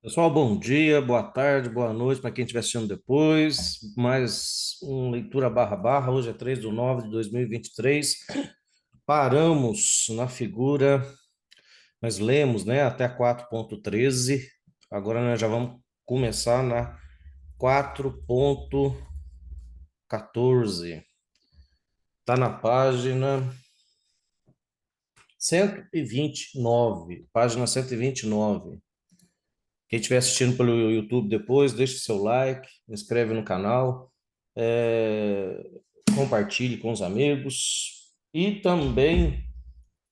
Pessoal, bom dia, boa tarde, boa noite para quem estiver assistindo depois. Mais um leitura barra barra. Hoje é 3/9/2023. Paramos na figura, nós lemos, né, até a 4.13. Agora nós já vamos começar na 4.14. Está na página 129. Página 129. Quem estiver assistindo pelo YouTube depois, deixe seu like, inscreve no canal, é, compartilhe com os amigos e também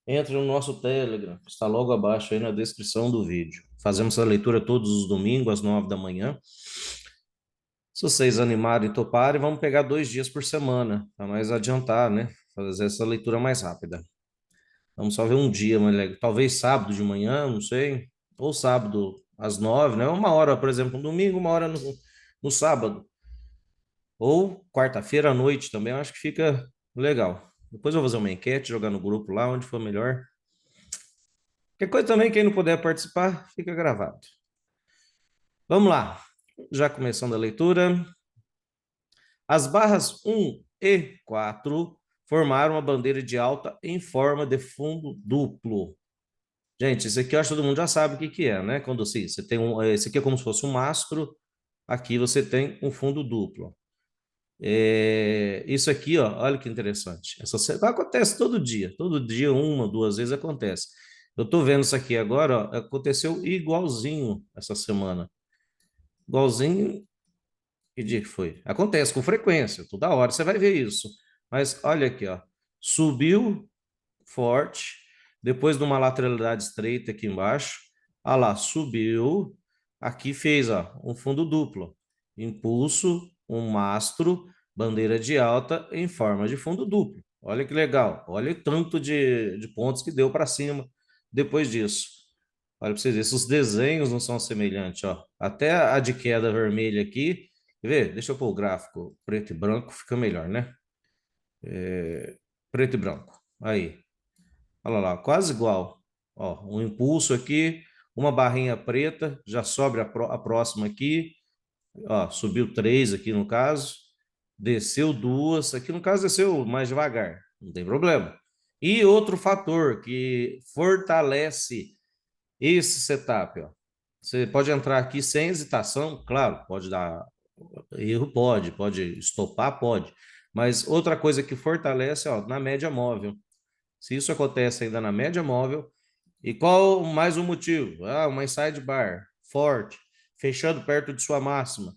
entre no nosso Telegram, que está logo abaixo aí na descrição do vídeo. Fazemos a leitura todos os domingos às 9 da manhã. Se vocês animarem e toparem, vamos pegar 2 dias por semana, para mais adiantar, né? Fazer essa leitura mais rápida. Vamos só ver um dia, mas talvez sábado de manhã, não sei, ou sábado às 9, né? Uma hora, por exemplo, no domingo, uma hora no sábado, ou quarta-feira à noite também, eu acho que fica legal. Depois eu vou fazer uma enquete, jogar no grupo lá, onde for melhor. Qualquer coisa também, quem não puder participar, fica gravado. Vamos lá, já começando a leitura. As barras 1 e 4 formaram uma bandeira de alta em forma de fundo duplo. Gente, isso aqui eu acho que todo mundo já sabe o que que é, né? Quando assim, você tem esse aqui é como se fosse um mastro, aqui você tem um fundo duplo. Isso aqui, ó, olha que interessante. Acontece todo dia, uma, duas vezes acontece. Eu tô vendo isso aqui agora, ó, aconteceu igualzinho essa semana. Igualzinho, que dia que foi? Acontece com frequência, toda hora você vai ver isso. Mas olha aqui, ó, subiu forte, depois de uma lateralidade estreita aqui embaixo, ah lá, subiu, aqui fez, ó, um fundo duplo, impulso, um mastro, bandeira de alta em forma de fundo duplo. Olha que legal, olha o tanto de pontos que deu para cima depois disso. Olha para vocês verem, esses desenhos não são semelhantes, ó. Até a de queda vermelha aqui, quer ver? Deixa eu pôr o gráfico preto e branco, fica melhor, né? Preto e branco. Aí, olha lá, quase igual. Ó, um impulso aqui, uma barrinha preta, já sobe a próxima aqui. Ó, subiu três aqui no caso, desceu duas. Aqui no caso desceu mais devagar, não tem problema. E outro fator que fortalece esse setup, ó. Você pode entrar aqui sem hesitação, claro, pode dar erro, pode estopar, pode. Mas outra coisa que fortalece, ó, na média móvel. Se isso acontece ainda na média móvel, e qual mais um motivo? Ah, uma inside bar forte, fechando perto de sua máxima.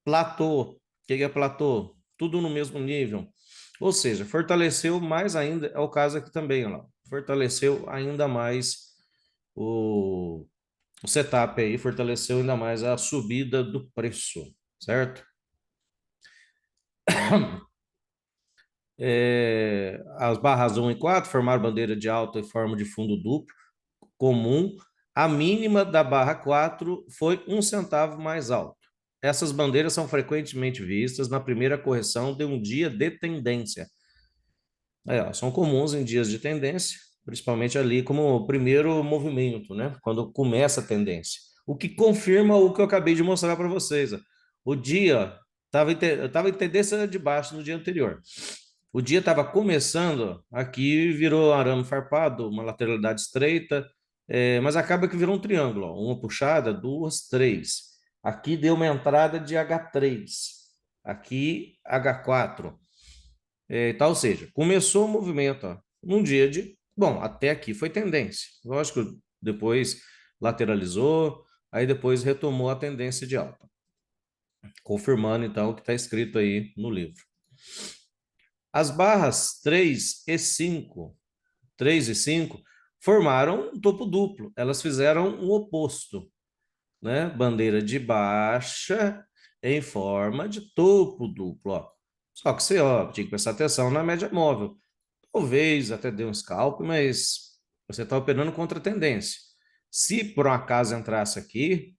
Platô. O que é platô? Tudo no mesmo nível. Ou seja, fortaleceu mais ainda, é o caso aqui também, ó, fortaleceu ainda mais o, o setup aí, fortaleceu ainda mais a subida do preço, certo? As barras 1 e 4 formaram bandeira de alta em forma de fundo duplo comum, a mínima da barra 4 foi 1 centavo mais alto. Essas bandeiras são frequentemente vistas na primeira correção de um dia de tendência. Ó, são comuns em dias de tendência, principalmente ali como o primeiro movimento, né? Quando começa a tendência. O que confirma o que eu acabei de mostrar para vocês. Ó. O dia estava em tendência de baixo no dia anterior. O dia estava começando, aqui virou arame farpado, uma lateralidade estreita, mas acaba que virou um triângulo, ó, uma puxada, duas, três. Aqui deu uma entrada de H3, aqui H4. Tá, ou seja, começou o movimento, ó, num dia de. Bom, até aqui foi tendência. Lógico, depois lateralizou, aí depois retomou a tendência de alta, confirmando então o que está escrito aí no livro. As barras 3 e 5 formaram um topo duplo. Elas fizeram o oposto, né? Bandeira de baixa em forma de topo duplo, ó. Só que você, ó, tinha que prestar atenção na média móvel. Talvez até dê um scalp, mas você está operando contra a tendência. Se por um acaso entrasse aqui,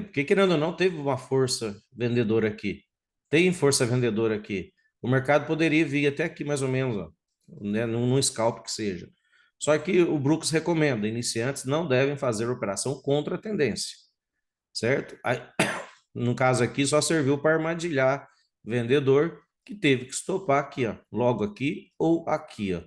porque querendo ou não, teve uma força vendedora aqui. Tem força vendedora aqui. O mercado poderia vir até aqui mais ou menos, ó, né, num scalp que seja. Só que o Brooks recomenda, iniciantes não devem fazer operação contra a tendência, certo? Aí, no caso aqui, só serviu para armadilhar vendedor que teve que estopar aqui, ó, logo aqui ou aqui, ó,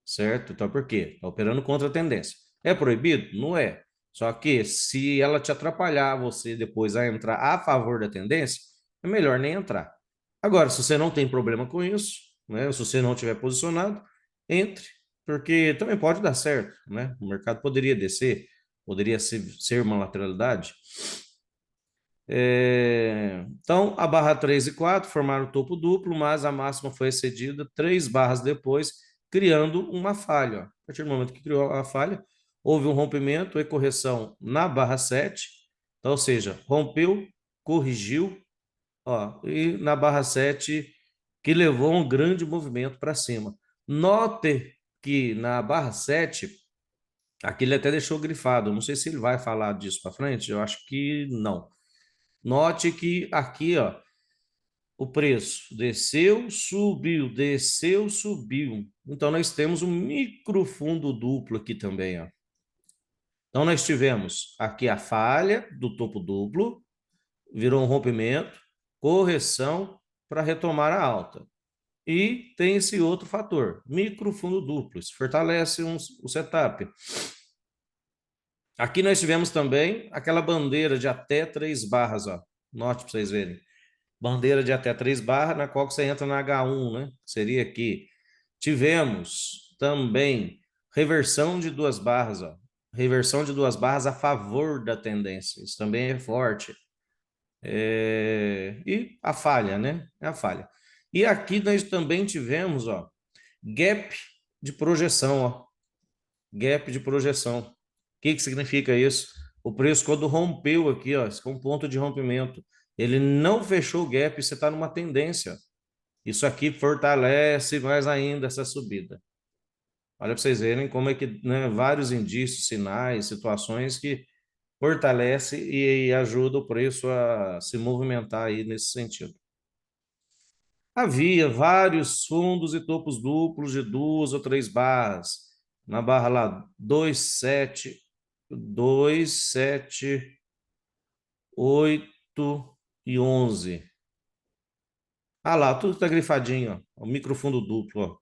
certo? Então, por quê? Está operando contra a tendência. É proibido? Não é. Só que se ela te atrapalhar você depois a entrar a favor da tendência, é melhor nem entrar. Agora, se você não tem problema com isso, né? Se você não tiver posicionado, entre, porque também pode dar certo, né? O mercado poderia descer, poderia ser uma lateralidade. Então, a barra 3 e 4 formaram o topo duplo, mas a máxima foi excedida 3 barras depois, criando uma falha. A partir do momento que criou a falha, houve um rompimento e correção na barra 7, então, ou seja, rompeu, corrigiu, ó, e na barra 7, que levou um grande movimento para cima. Note que na barra 7, aqui ele até deixou grifado, não sei se ele vai falar disso para frente, eu acho que não. Note que aqui, ó, o preço desceu, subiu, desceu, subiu. Então, nós temos um micro fundo duplo aqui também, ó. Então, nós tivemos aqui a falha do topo duplo, virou um rompimento, correção para retomar a alta. E tem esse outro fator, micro fundo duplo, isso fortalece o setup. Aqui nós tivemos também aquela bandeira de até 3 barras, ó. Note para vocês verem. Bandeira de até 3 barras, na qual você entra na H1, né? Seria aqui. Tivemos também reversão de 2 barras, ó. Reversão de 2 barras a favor da tendência. Isso também é forte. E a falha, né? É a falha. E aqui nós também tivemos, ó, gap de projeção, ó. Gap de projeção. O que significa isso? O preço, quando rompeu aqui, ó, esse é um ponto de rompimento. Ele não fechou o gap, você está numa tendência. Isso aqui fortalece mais ainda essa subida. Olha para vocês verem como é que, né, vários indícios, sinais, situações que fortalece e ajuda o preço a se movimentar aí nesse sentido. Havia vários fundos e topos duplos de 2 ou 3 barras. Na barra lá, 2, 7, 8 e 11. Ah lá, tudo está grifadinho, ó. O microfundo duplo, ó.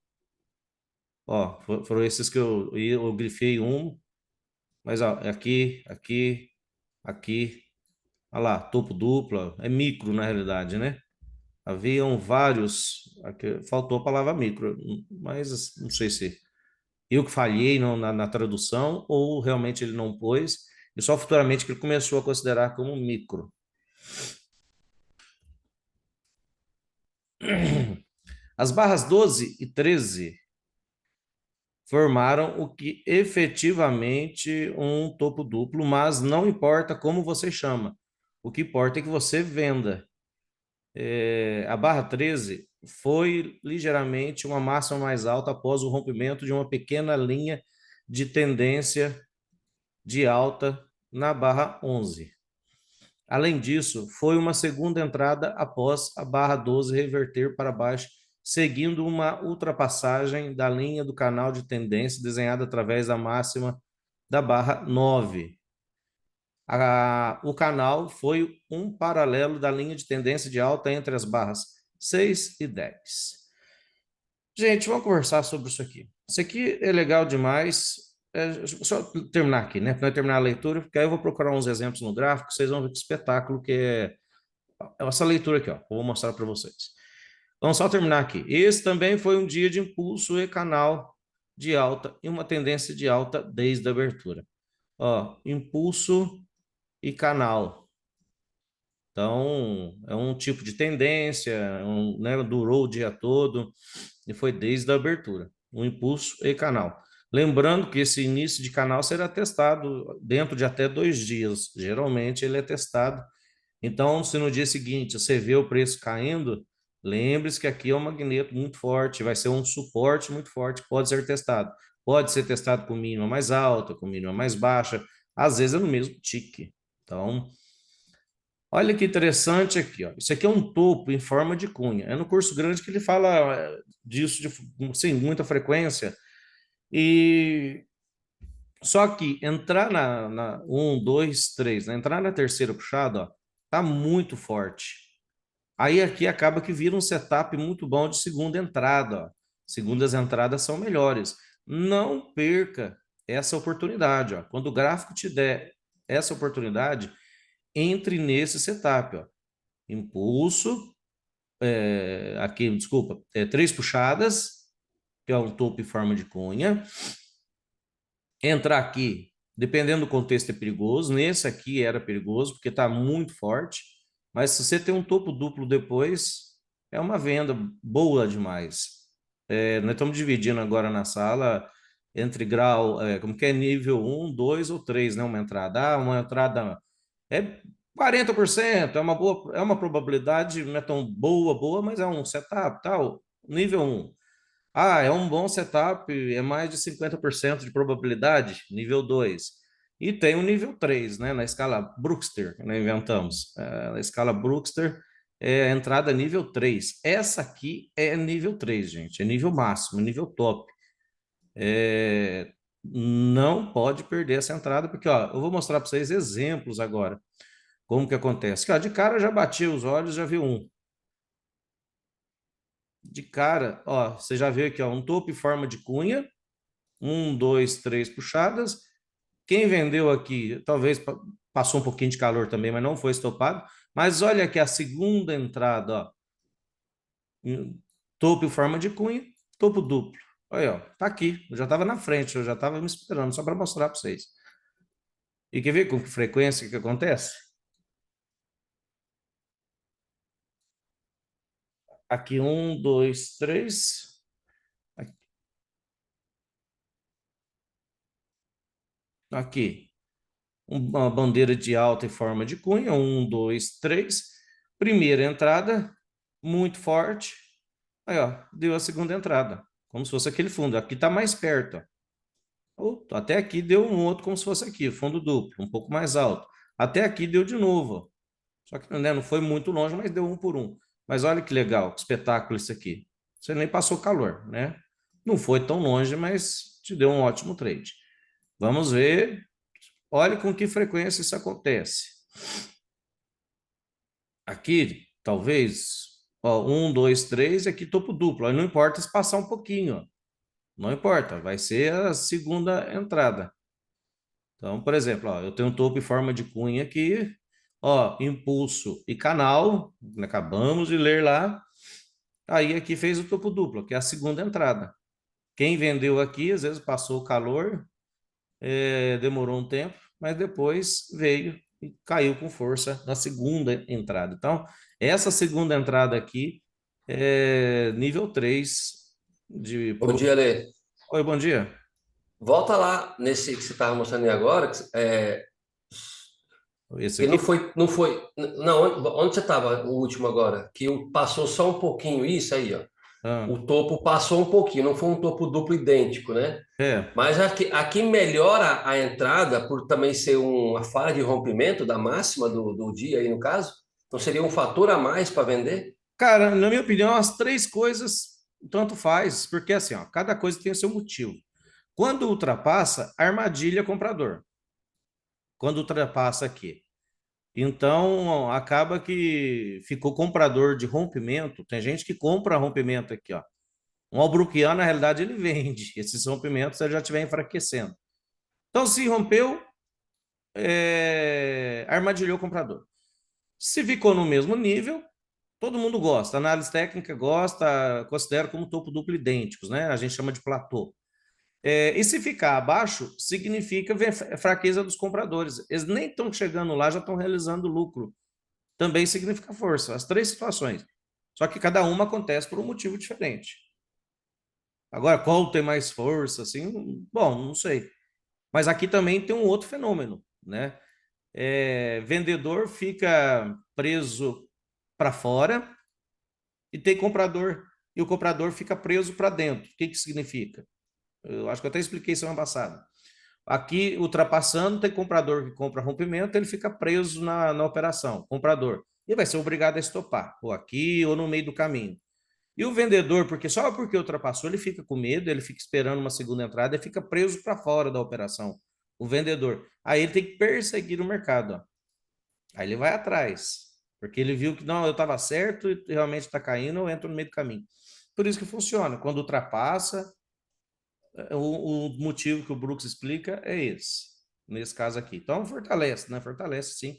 Ó, foram esses que eu grifei um, mas ó, é aqui, aqui, aqui. Olha lá, topo dupla, é micro na realidade, né? Haviam vários, aqui, faltou a palavra micro, mas não sei se eu que falhei na tradução ou realmente ele não pôs, e só futuramente que ele começou a considerar como micro. As barras 12 e 13 formaram o que efetivamente um topo duplo, mas não importa como você chama. O que importa é que você venda. A barra 13 foi ligeiramente uma máxima mais alta após o rompimento de uma pequena linha de tendência de alta na barra 11. Além disso, foi uma segunda entrada após a barra 12 reverter para baixo, seguindo uma ultrapassagem da linha do canal de tendência desenhada através da máxima da barra 9. O canal foi um paralelo da linha de tendência de alta entre as barras 6 e 10. Gente, vamos conversar sobre isso aqui. Isso aqui é legal demais. Só terminar aqui, né? Para terminar a leitura, porque aí eu vou procurar uns exemplos no gráfico, vocês vão ver que espetáculo que é essa leitura aqui, ó. Eu vou mostrar para vocês. Vamos só terminar aqui. Esse também foi um dia de impulso e canal de alta e uma tendência de alta desde a abertura. Ó, impulso e canal. Então, é um tipo de tendência, né, durou o dia todo e foi desde a abertura, um impulso e canal. Lembrando que esse início de canal será testado dentro de até 2 dias. Geralmente ele é testado. Então, se no dia seguinte você vê o preço caindo, lembre-se que aqui é um magneto muito forte, vai ser um suporte muito forte, pode ser testado. Pode ser testado com mínima mais alta, com mínima mais baixa, às vezes é no mesmo tique. Então, olha que interessante aqui, ó. Isso aqui é um topo em forma de cunha. É no curso grande que ele fala disso de, sem muita frequência. E só que entrar na 1, 2, 3, né? Entrar na terceira puxada, ó, tá muito forte. Aí aqui acaba que vira um setup muito bom de segunda entrada, ó. Segundas entradas são melhores. Não perca essa oportunidade, ó. Quando o gráfico te der essa oportunidade, entre nesse setup, ó. Impulso, aqui, desculpa, três puxadas, que é um topo em forma de cunha. Entrar aqui, dependendo do contexto, é perigoso. Nesse aqui era perigoso, porque está muito forte. Mas se você tem um topo duplo depois, é uma venda boa demais. Nós estamos dividindo agora na sala entre grau, como que é nível um, 2 ou 3, né? Uma entrada é 40%, é uma probabilidade, não é tão boa, mas é um setup, tal, nível um. Ah, é um bom setup, é mais de 50% de probabilidade, nível 2. E tem o nível 3, né? Na escala Bruxter, que nós inventamos. Na escala Bruxter, é a entrada nível 3. Essa aqui é nível 3, gente. É nível máximo, nível top. Não pode perder essa entrada, porque ó, eu vou mostrar para vocês exemplos agora. Como que acontece? Ó, de cara eu já bati os olhos, já vi um. De cara, ó, você já viu aqui, ó, um topo em forma de cunha. Um, dois, três puxadas. Quem vendeu aqui, talvez passou um pouquinho de calor também, mas não foi estopado. Mas olha aqui a segunda entrada, ó. Topo em forma de cunha, topo duplo. Olha, ó, tá aqui. Eu já estava na frente, eu já estava me esperando, só para mostrar para vocês. E quer ver com que frequência que acontece? Aqui, um, dois, três. Aqui, uma bandeira de alta em forma de cunha, um, dois, três. Primeira entrada, muito forte. Aí, ó, deu a segunda entrada, como se fosse aquele fundo. Aqui está mais perto, ó. Até aqui deu um outro como se fosse aqui, fundo duplo, um pouco mais alto. Até aqui deu de novo, ó. Só que, né, não foi muito longe, mas deu um por um. Mas olha que legal, que espetáculo isso aqui. Você nem passou calor, né? Não foi tão longe, mas te deu um ótimo trade. Vamos ver. Olha com que frequência isso acontece. Aqui, talvez, ó, um, dois, três, aqui topo duplo. Aí não importa se passar um pouquinho, ó. Não importa, vai ser a segunda entrada. Então, por exemplo, ó, eu tenho um topo em forma de cunha aqui, ó, impulso e canal, acabamos de ler lá. Aí aqui fez o topo duplo, que é a segunda entrada. Quem vendeu aqui, às vezes passou o calor, demorou um tempo, mas depois veio e caiu com força na segunda entrada. Então, essa segunda entrada aqui é nível 3 de Bom dia, Lê. Oi, bom dia. Volta lá nesse que você estava mostrando aí agora, Esse que aqui? não, onde você estava o último agora? Passou só um pouquinho isso aí, ó. Ah, O topo passou um pouquinho, não foi um topo duplo idêntico, né? é. Mas aqui melhora a entrada por também ser uma falha de rompimento da máxima do dia aí no caso. Então seria um fator a mais para vender? Cara, na minha opinião, as três coisas tanto faz, porque assim, ó, cada coisa tem o seu motivo. Quando ultrapassa, armadilha comprador. Quando ultrapassa aqui. Então, acaba que ficou comprador de rompimento. Tem gente que compra rompimento aqui, ó. Um albruquiano, na realidade, ele vende esses rompimentos se ele já estiver enfraquecendo. Então, se rompeu, armadilhou o comprador. Se ficou no mesmo nível, todo mundo gosta. A análise técnica gosta, considera como topo duplo idênticos, né? A gente chama de platô. E se ficar abaixo, significa fraqueza dos compradores. Eles nem estão chegando lá, já estão realizando lucro. Também significa força. As três situações. Só que cada uma acontece por um motivo diferente. Agora, qual tem mais força, assim, bom, não sei. Mas aqui também tem um outro fenômeno, né? Vendedor fica preso para fora e tem comprador, e o comprador fica preso para dentro. O que que significa? Eu acho que eu até expliquei semana passada. Aqui, ultrapassando, tem comprador que compra rompimento, ele fica preso na operação, comprador. E vai ser obrigado a estopar, ou aqui, ou no meio do caminho. E o vendedor, porque só porque ultrapassou, ele fica com medo, ele fica esperando uma segunda entrada, ele fica preso para fora da operação. O vendedor. Aí ele tem que perseguir o mercado. Ó. Aí ele vai atrás, porque ele viu que não, eu estava certo e realmente está caindo, eu entro no meio do caminho. Por isso que funciona. Quando ultrapassa, o motivo que o Brooks explica é esse, nesse caso aqui. Então, fortalece, né? Fortalece, sim.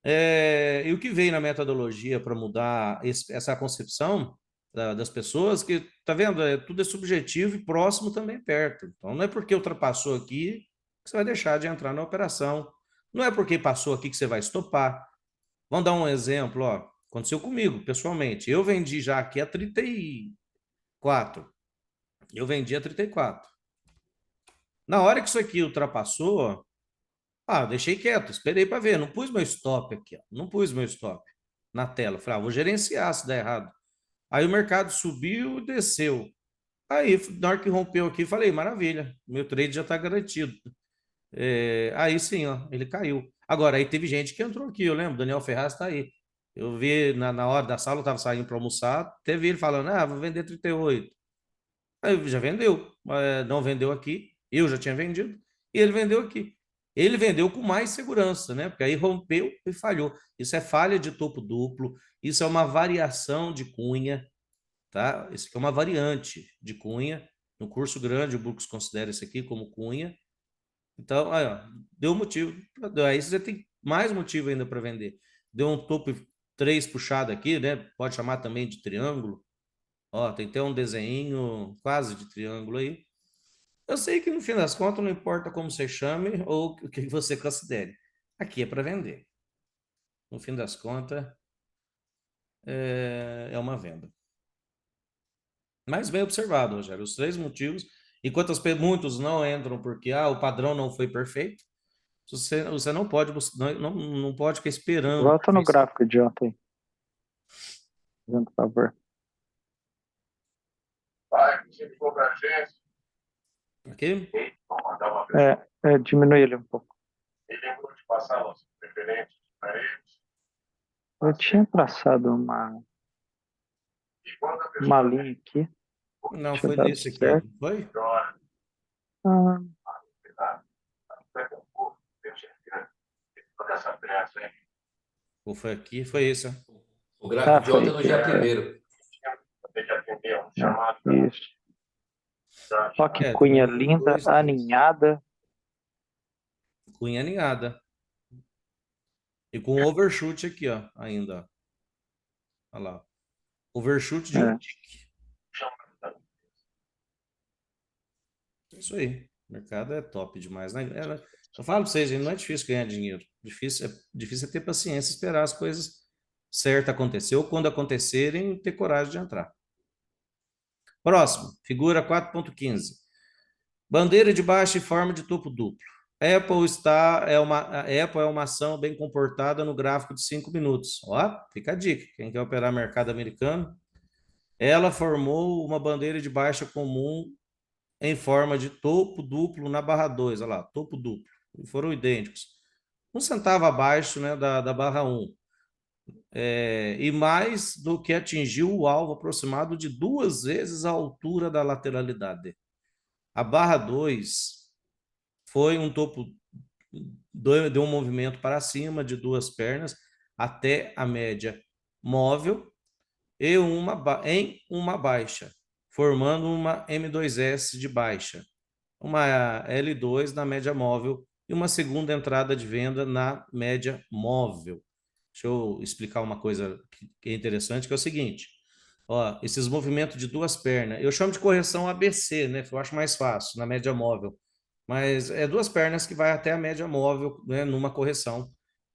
E o que veio na metodologia para mudar essa concepção das pessoas, que, tá vendo? Tudo é subjetivo e próximo também é perto. Então, não é porque ultrapassou aqui que você vai deixar de entrar na operação. Não é porque passou aqui que você vai estopar. Vamos dar um exemplo, ó. Aconteceu comigo, pessoalmente. Eu vendi já aqui a 34. Eu vendi a 34. Na hora que isso aqui ultrapassou, deixei quieto, esperei para ver. Não pus meu stop aqui, ó. Não pus meu stop na tela. Falei, vou gerenciar se der errado. Aí o mercado subiu e desceu. Aí, na hora que rompeu aqui, falei, maravilha, meu trade já está garantido. Aí sim, ó, ele caiu. Agora, aí teve gente que entrou aqui, eu lembro, Daniel Ferraz está aí. Eu vi na hora da sala, eu estava saindo para almoçar, teve ele falando, vou vender 38. Aí já vendeu, não vendeu aqui, eu já tinha vendido, e ele vendeu aqui. Ele vendeu com mais segurança, né? Porque aí rompeu e falhou. Isso é falha de topo duplo, isso é uma variação de cunha, tá? Isso aqui é uma variante de cunha. No curso grande, o Brooks considera isso aqui como cunha. Então, aí, ó, deu motivo. Aí você tem mais motivo ainda para vender. Deu um topo 3 puxado aqui, né? Pode chamar também de triângulo. Ó, tem até um desenho quase de triângulo aí. Eu sei que no fim das contas não importa como você chame ou o que você considere. Aqui é para vender. No fim das contas, é uma venda. Mas bem observado, Rogério, os 3 motivos. Enquanto muitos não entram porque o padrão não foi perfeito, você não pode não pode ficar esperando. Volta no gráfico de ontem, por favor. Aqui? Diminui ele um pouco. Ele lembrou de passar os preferentes de paredes. Eu tinha traçado uma linha aqui. Não, foi nesse aqui, não foi? Ou foi aqui? Foi isso. O gráfico de ontem é no dia 1º. Isso. Olha que cunha linda, aninhada. Cunha aninhada. E com overshoot aqui, ó, ainda. Olha lá. Overshoot de um tique. Isso aí. O mercado é top demais, né? Eu falo para vocês, gente, não é difícil ganhar dinheiro. Difícil é ter paciência, esperar as coisas certas acontecer, ou quando acontecerem, ter coragem de entrar. Próximo, figura 4.15. Bandeira de baixa e forma de topo duplo. A Apple é uma ação bem comportada no gráfico de 5 minutos. Ó, fica a dica. Quem quer operar mercado americano, ela formou uma bandeira de baixa comum em forma de topo duplo na barra 2. Olha lá, topo duplo. Foram idênticos. 1 centavo abaixo, né, da barra 1. E mais do que atingiu o alvo aproximado de 2 vezes a altura da lateralidade. A barra 2 foi um topo, deu um movimento para cima de 2 pernas até a média móvel em uma baixa, formando uma M2S de baixa, uma L2 na média móvel e uma segunda entrada de venda na média móvel. Deixa eu explicar uma coisa que é interessante, que é o seguinte. Ó, esses movimentos de 2 pernas, eu chamo de correção ABC, né? Que eu acho mais fácil, na média móvel. Mas é 2 pernas que vai até a média móvel, né? Numa correção.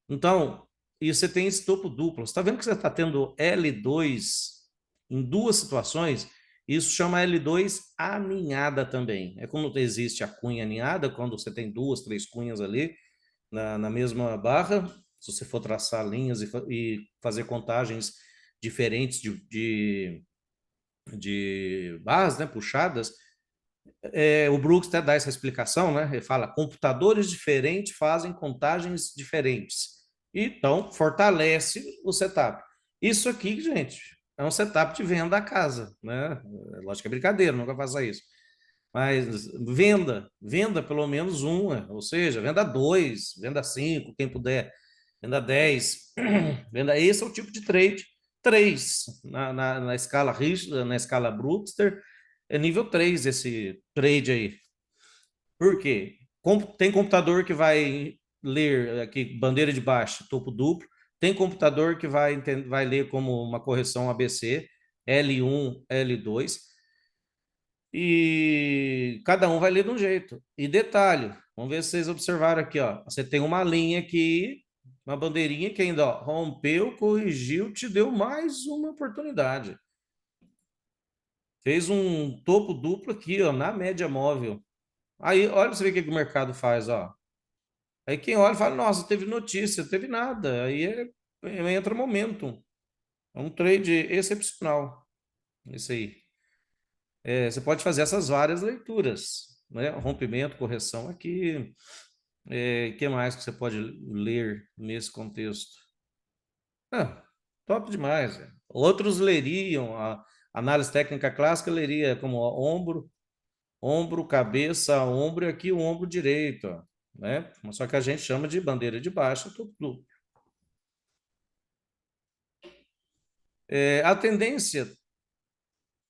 Então, e você tem esse topo duplo. Você está vendo que você está tendo L2 em 2 situações? Isso chama L2 aninhada também. É como existe a cunha aninhada, quando você tem 2, 3 cunhas ali na mesma barra. Se você for traçar linhas e fazer contagens diferentes de barras, né, puxadas, o Brooks até dá essa explicação, né? Ele fala, computadores diferentes fazem contagens diferentes. Então, fortalece o setup. Isso aqui, gente, é um setup de venda da casa, né? Lógico que é brincadeira, nunca faça isso. Mas venda pelo menos uma, ou seja, venda dois, venda cinco, quem puder, venda 10, venda. Esse é o tipo de trade 3 na escala Richter, na escala Brewster, é nível 3 esse trade aí. Por quê? Tem computador que vai ler aqui bandeira de baixa, topo duplo, tem computador que vai ler como uma correção ABC, L1, L2, e cada um vai ler de um jeito. E detalhe, vamos ver se vocês observaram aqui, ó. Você tem uma linha aqui, uma bandeirinha que ainda, ó, rompeu, corrigiu, te deu mais uma oportunidade. Fez um topo duplo aqui, ó, na média móvel. Aí, olha pra você ver o que o mercado faz, ó. Aí quem olha fala, nossa, teve notícia, teve nada. Aí entra momentum. É um trade excepcional. Isso aí. Você pode fazer essas várias leituras, né? Rompimento, correção aqui. Que mais que você pode ler nesse contexto? Top demais. Outros leriam, a análise técnica clássica leria como ombro, ombro, cabeça, ombro e aqui o ombro direito, ó, né? Só que a gente chama de bandeira de baixa, tudo. A tendência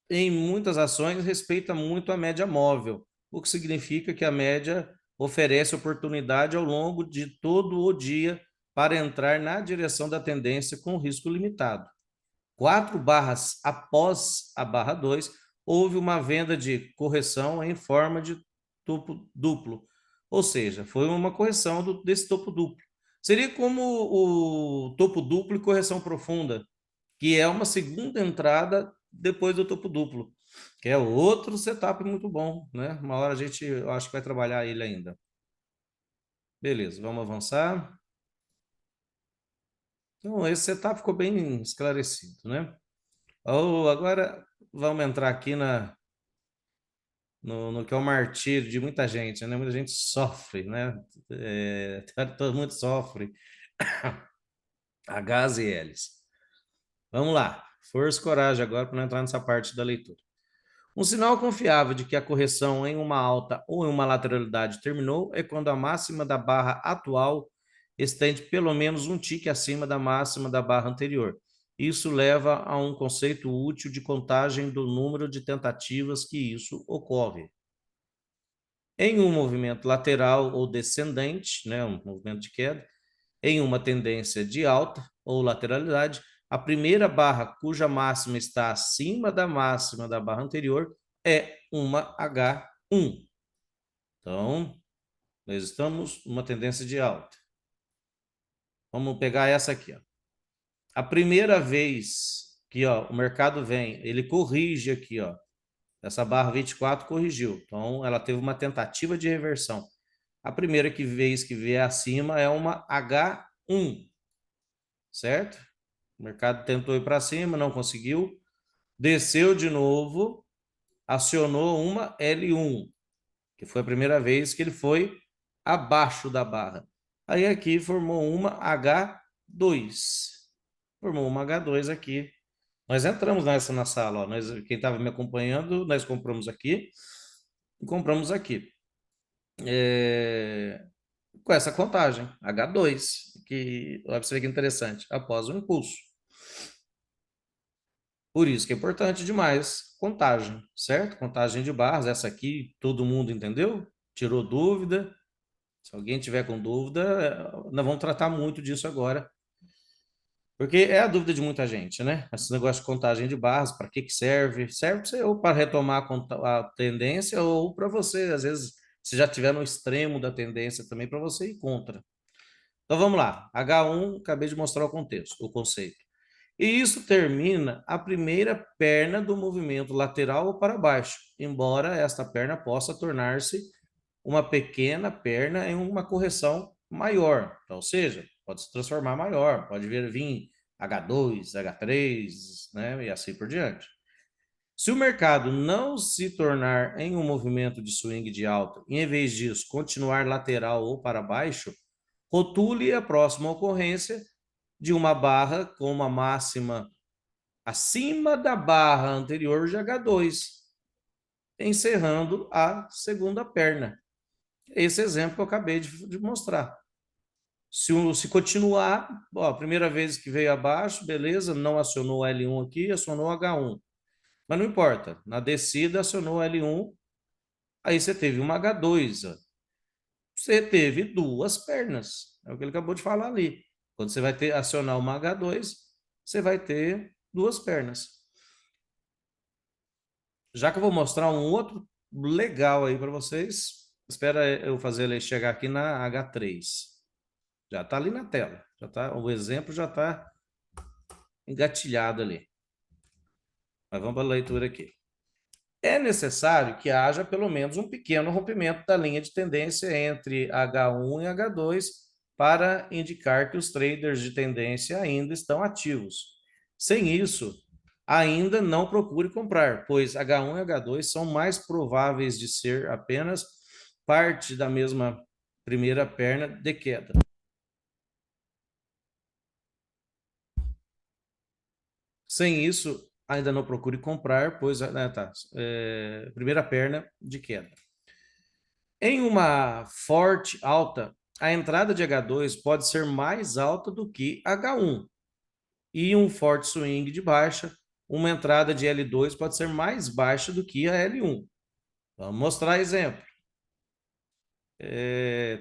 em muitas ações respeita muito a média móvel, o que significa que a média oferece oportunidade ao longo de todo o dia para entrar na direção da tendência com risco limitado. 4 barras após a barra 2, houve uma venda de correção em forma de topo duplo, ou seja, foi uma correção desse topo duplo. Seria como o topo duplo e correção profunda, que é uma segunda entrada depois do topo duplo, que é outro setup muito bom, né? Uma hora a gente, eu acho que vai trabalhar ele ainda. Beleza, vamos avançar. Então, esse setup ficou bem esclarecido, né? Agora vamos entrar aqui no que é o martírio de muita gente, né? Muita gente sofre, né? Todo mundo sofre. Hs e Ls. Vamos lá. Força e coragem agora para não entrar nessa parte da leitura. Um sinal confiável de que a correção em uma alta ou em uma lateralidade terminou é quando a máxima da barra atual estende pelo menos um tique acima da máxima da barra anterior. Isso leva a um conceito útil de contagem do número de tentativas que isso ocorre. Em um movimento lateral ou descendente, né, um movimento de queda, em uma tendência de alta ou lateralidade, a primeira barra cuja máxima está acima da máxima da barra anterior é uma H1. Então, nós estamos numa tendência de alta. Vamos pegar essa aqui, ó. A primeira vez que, ó, o mercado vem, ele corrige aqui, ó. Essa barra 24 corrigiu. Então, ela teve uma tentativa de reversão. A primeira vez que vier acima é uma H1, certo? O mercado tentou ir para cima, não conseguiu. Desceu de novo, acionou uma L1, que foi a primeira vez que ele foi abaixo da barra. Aí aqui formou uma H2. Formou uma H2 aqui. Nós entramos nessa na sala, ó. Quem estava me acompanhando, nós compramos aqui e compramos aqui. Com essa contagem, H2, que olha você ver que interessante, após o impulso. Por isso que é importante demais contagem, certo? Contagem de barras, essa aqui todo mundo entendeu? Tirou dúvida? Se alguém tiver com dúvida, nós vamos tratar muito disso agora, porque é a dúvida de muita gente, né? Esse negócio de contagem de barras, para que serve? Serve você ou para retomar a tendência ou para você, às vezes, se já tiver no extremo da tendência também, para você ir contra. Então vamos lá, H1, acabei de mostrar o contexto, o conceito. E isso termina a primeira perna do movimento lateral ou para baixo, embora esta perna possa tornar-se uma pequena perna em uma correção maior, ou seja, pode se transformar maior, pode vir H2, H3, né, e assim por diante. Se o mercado não se tornar em um movimento de swing de alta, e em vez disso continuar lateral ou para baixo, rotule a próxima ocorrência de uma barra com uma máxima acima da barra anterior de H2, encerrando a segunda perna. Esse exemplo que eu acabei de mostrar. Se continuar, ó, a primeira vez que veio abaixo, beleza, não acionou o L1 aqui, acionou o H1. Mas não importa, na descida acionou o L1, aí você teve uma H2, ó. Você teve duas pernas, é o que ele acabou de falar ali. Quando você vai acionar uma H2, você vai ter duas pernas. Já que eu vou mostrar um outro legal aí para vocês, espera eu fazer ele chegar aqui na H3. Já está ali na tela, o exemplo já está engatilhado ali. Mas vamos para a leitura aqui. É necessário que haja pelo menos um pequeno rompimento da linha de tendência entre H1 e H2 para indicar que os traders de tendência ainda estão ativos. Sem isso, ainda não procure comprar, pois H1 e H2 são mais prováveis de ser apenas parte da mesma primeira perna de queda. Sem isso, ainda não procure comprar, pois primeira perna de queda. Em uma forte alta, a entrada de H2 pode ser mais alta do que H1. E um forte swing de baixa, uma entrada de L2 pode ser mais baixa do que a L1. Vamos mostrar exemplo.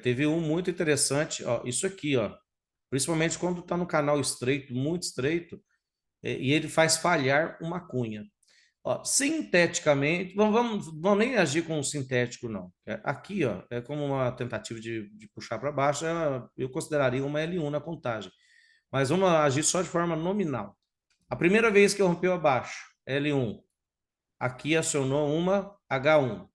Teve um muito interessante, ó, isso aqui, ó, principalmente quando está no canal estreito, muito estreito, e ele faz falhar uma cunha. Ó, sinteticamente, vamos nem agir com o sintético, não. Aqui, ó, é como uma tentativa de puxar para baixo, eu consideraria uma L1 na contagem. Mas vamos agir só de forma nominal. A primeira vez que rompeu abaixo, L1, aqui acionou uma H1. O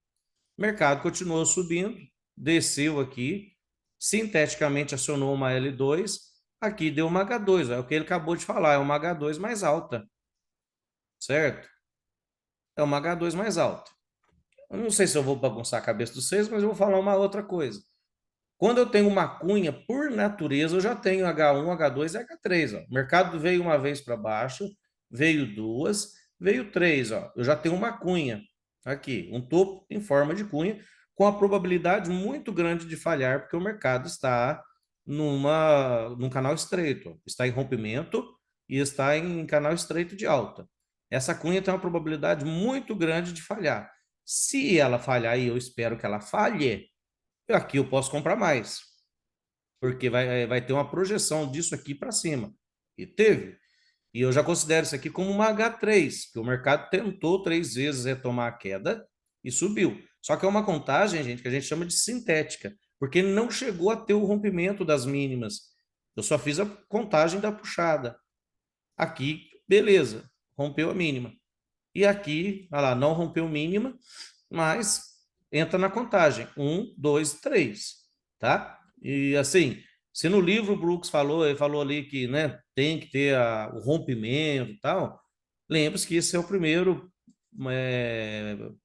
mercado continuou subindo, desceu aqui, sinteticamente acionou uma L2, aqui deu uma H2, é o que ele acabou de falar, é uma H2 mais alta, certo? É uma H2 mais alta. Eu não sei se eu vou bagunçar a cabeça dos vocês, mas eu vou falar uma outra coisa. Quando eu tenho uma cunha, por natureza, eu já tenho H1, H2 e H3. Ó. O mercado veio uma vez para baixo, veio duas, veio três. Ó. Eu já tenho uma cunha aqui, um topo em forma de cunha, com a probabilidade muito grande de falhar, porque o mercado está num canal estreito, ó. Está em rompimento e está em canal estreito de alta. Essa cunha tem uma probabilidade muito grande de falhar. Se ela falhar, e eu espero que ela falhe, aqui eu posso comprar mais, porque vai ter uma projeção disso aqui para cima. E teve. E eu já considero isso aqui como uma H3, que o mercado tentou 3 vezes retomar a queda e subiu. Só que é uma contagem, gente, que a gente chama de sintética, porque ele não chegou a ter o rompimento das mínimas. Eu só fiz a contagem da puxada. Aqui, beleza, rompeu a mínima. E aqui, olha lá, não rompeu mínima, mas entra na contagem. 1, 2, 3, tá? E assim, se no livro o Brooks falou, ele falou ali que, né, tem que ter o rompimento e tal, lembre-se que esse é o primeiro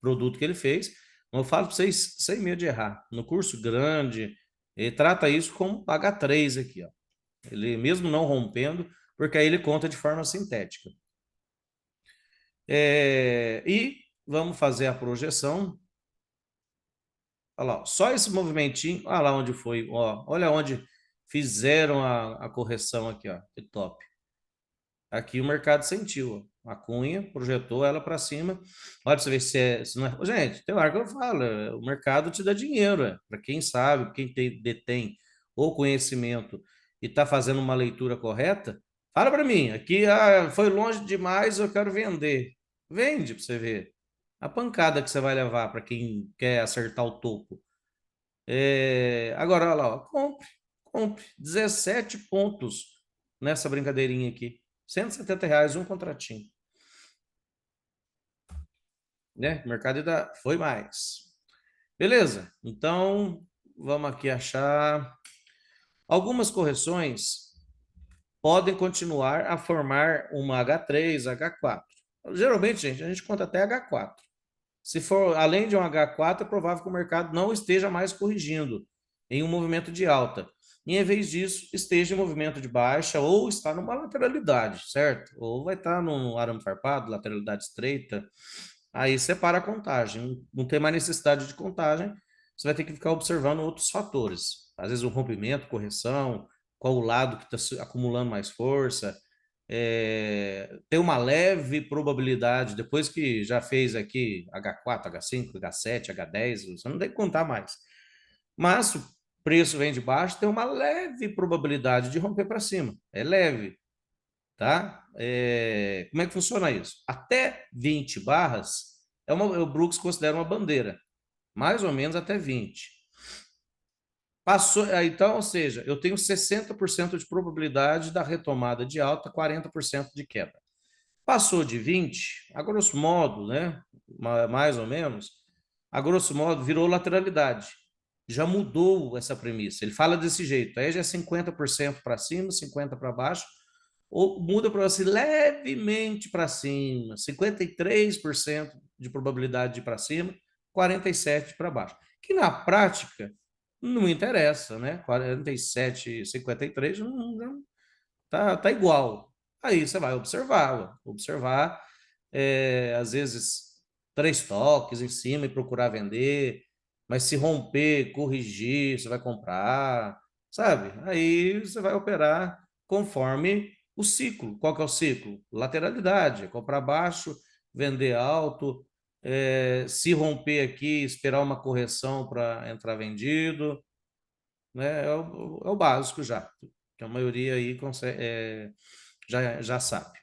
produto que ele fez. Eu falo para vocês sem medo de errar. No curso grande, ele trata isso como H3 aqui, ó. Ele mesmo não rompendo, porque aí ele conta de forma sintética. E vamos fazer a projeção. Olha lá, só esse movimentinho, olha lá onde foi, ó, olha onde fizeram a correção aqui, ó, que top. Aqui o mercado sentiu, ó, a cunha, projetou ela para cima. Olha para você ver se não é. Gente, tem hora que eu falo, o mercado te dá dinheiro, para quem sabe, quem detém o conhecimento e está fazendo uma leitura correta. Fala para mim, aqui foi longe demais, eu quero vender. Vende para você ver a pancada que você vai levar para quem quer acertar o topo. Agora, olha lá, ó, compre 17 pontos nessa brincadeirinha aqui. R$ 170, um contratinho. Né? O mercado ainda foi mais. Beleza? Então, vamos aqui achar. Algumas correções podem continuar a formar uma H3, H4. Geralmente, gente, a gente conta até H4. Se for além de um H4, é provável que o mercado não esteja mais corrigindo em um movimento de alta. e em vez disso esteja em movimento de baixa ou está numa lateralidade, certo? Ou vai estar num arame farpado, lateralidade estreita, aí separa a contagem, não tem mais necessidade de contagem, você vai ter que ficar observando outros fatores, às vezes o rompimento, correção, qual o lado que está acumulando mais força, tem uma leve probabilidade, depois que já fez aqui H4, H5, H7, H10, você não tem que contar mais. Mas se o preço vem de baixo, tem uma leve probabilidade de romper para cima. É leve, tá? Como é que funciona isso? Até 20 barras, o Brooks considera uma bandeira, mais ou menos até 20. Passou, então, ou seja, eu tenho 60% de probabilidade da retomada de alta, 40% de queda. Passou de 20, a grosso modo, né? Mais ou menos, a grosso modo, virou lateralidade. Já mudou essa premissa. Ele fala desse jeito, aí já é 50% para cima, 50% para baixo, ou muda para assim, levemente para cima, 53% de probabilidade de ir para cima, 47% para baixo. Que na prática não interessa, né? 47, 53 não, tá igual. Aí você vai observar, às vezes, 3 toques em cima e procurar vender, mas se romper, corrigir, você vai comprar, sabe? Aí você vai operar conforme o ciclo. Qual que é o ciclo? Lateralidade, comprar baixo, vender alto, se romper aqui, esperar uma correção para entrar vendido, né? É o básico já, que a maioria aí já sabe.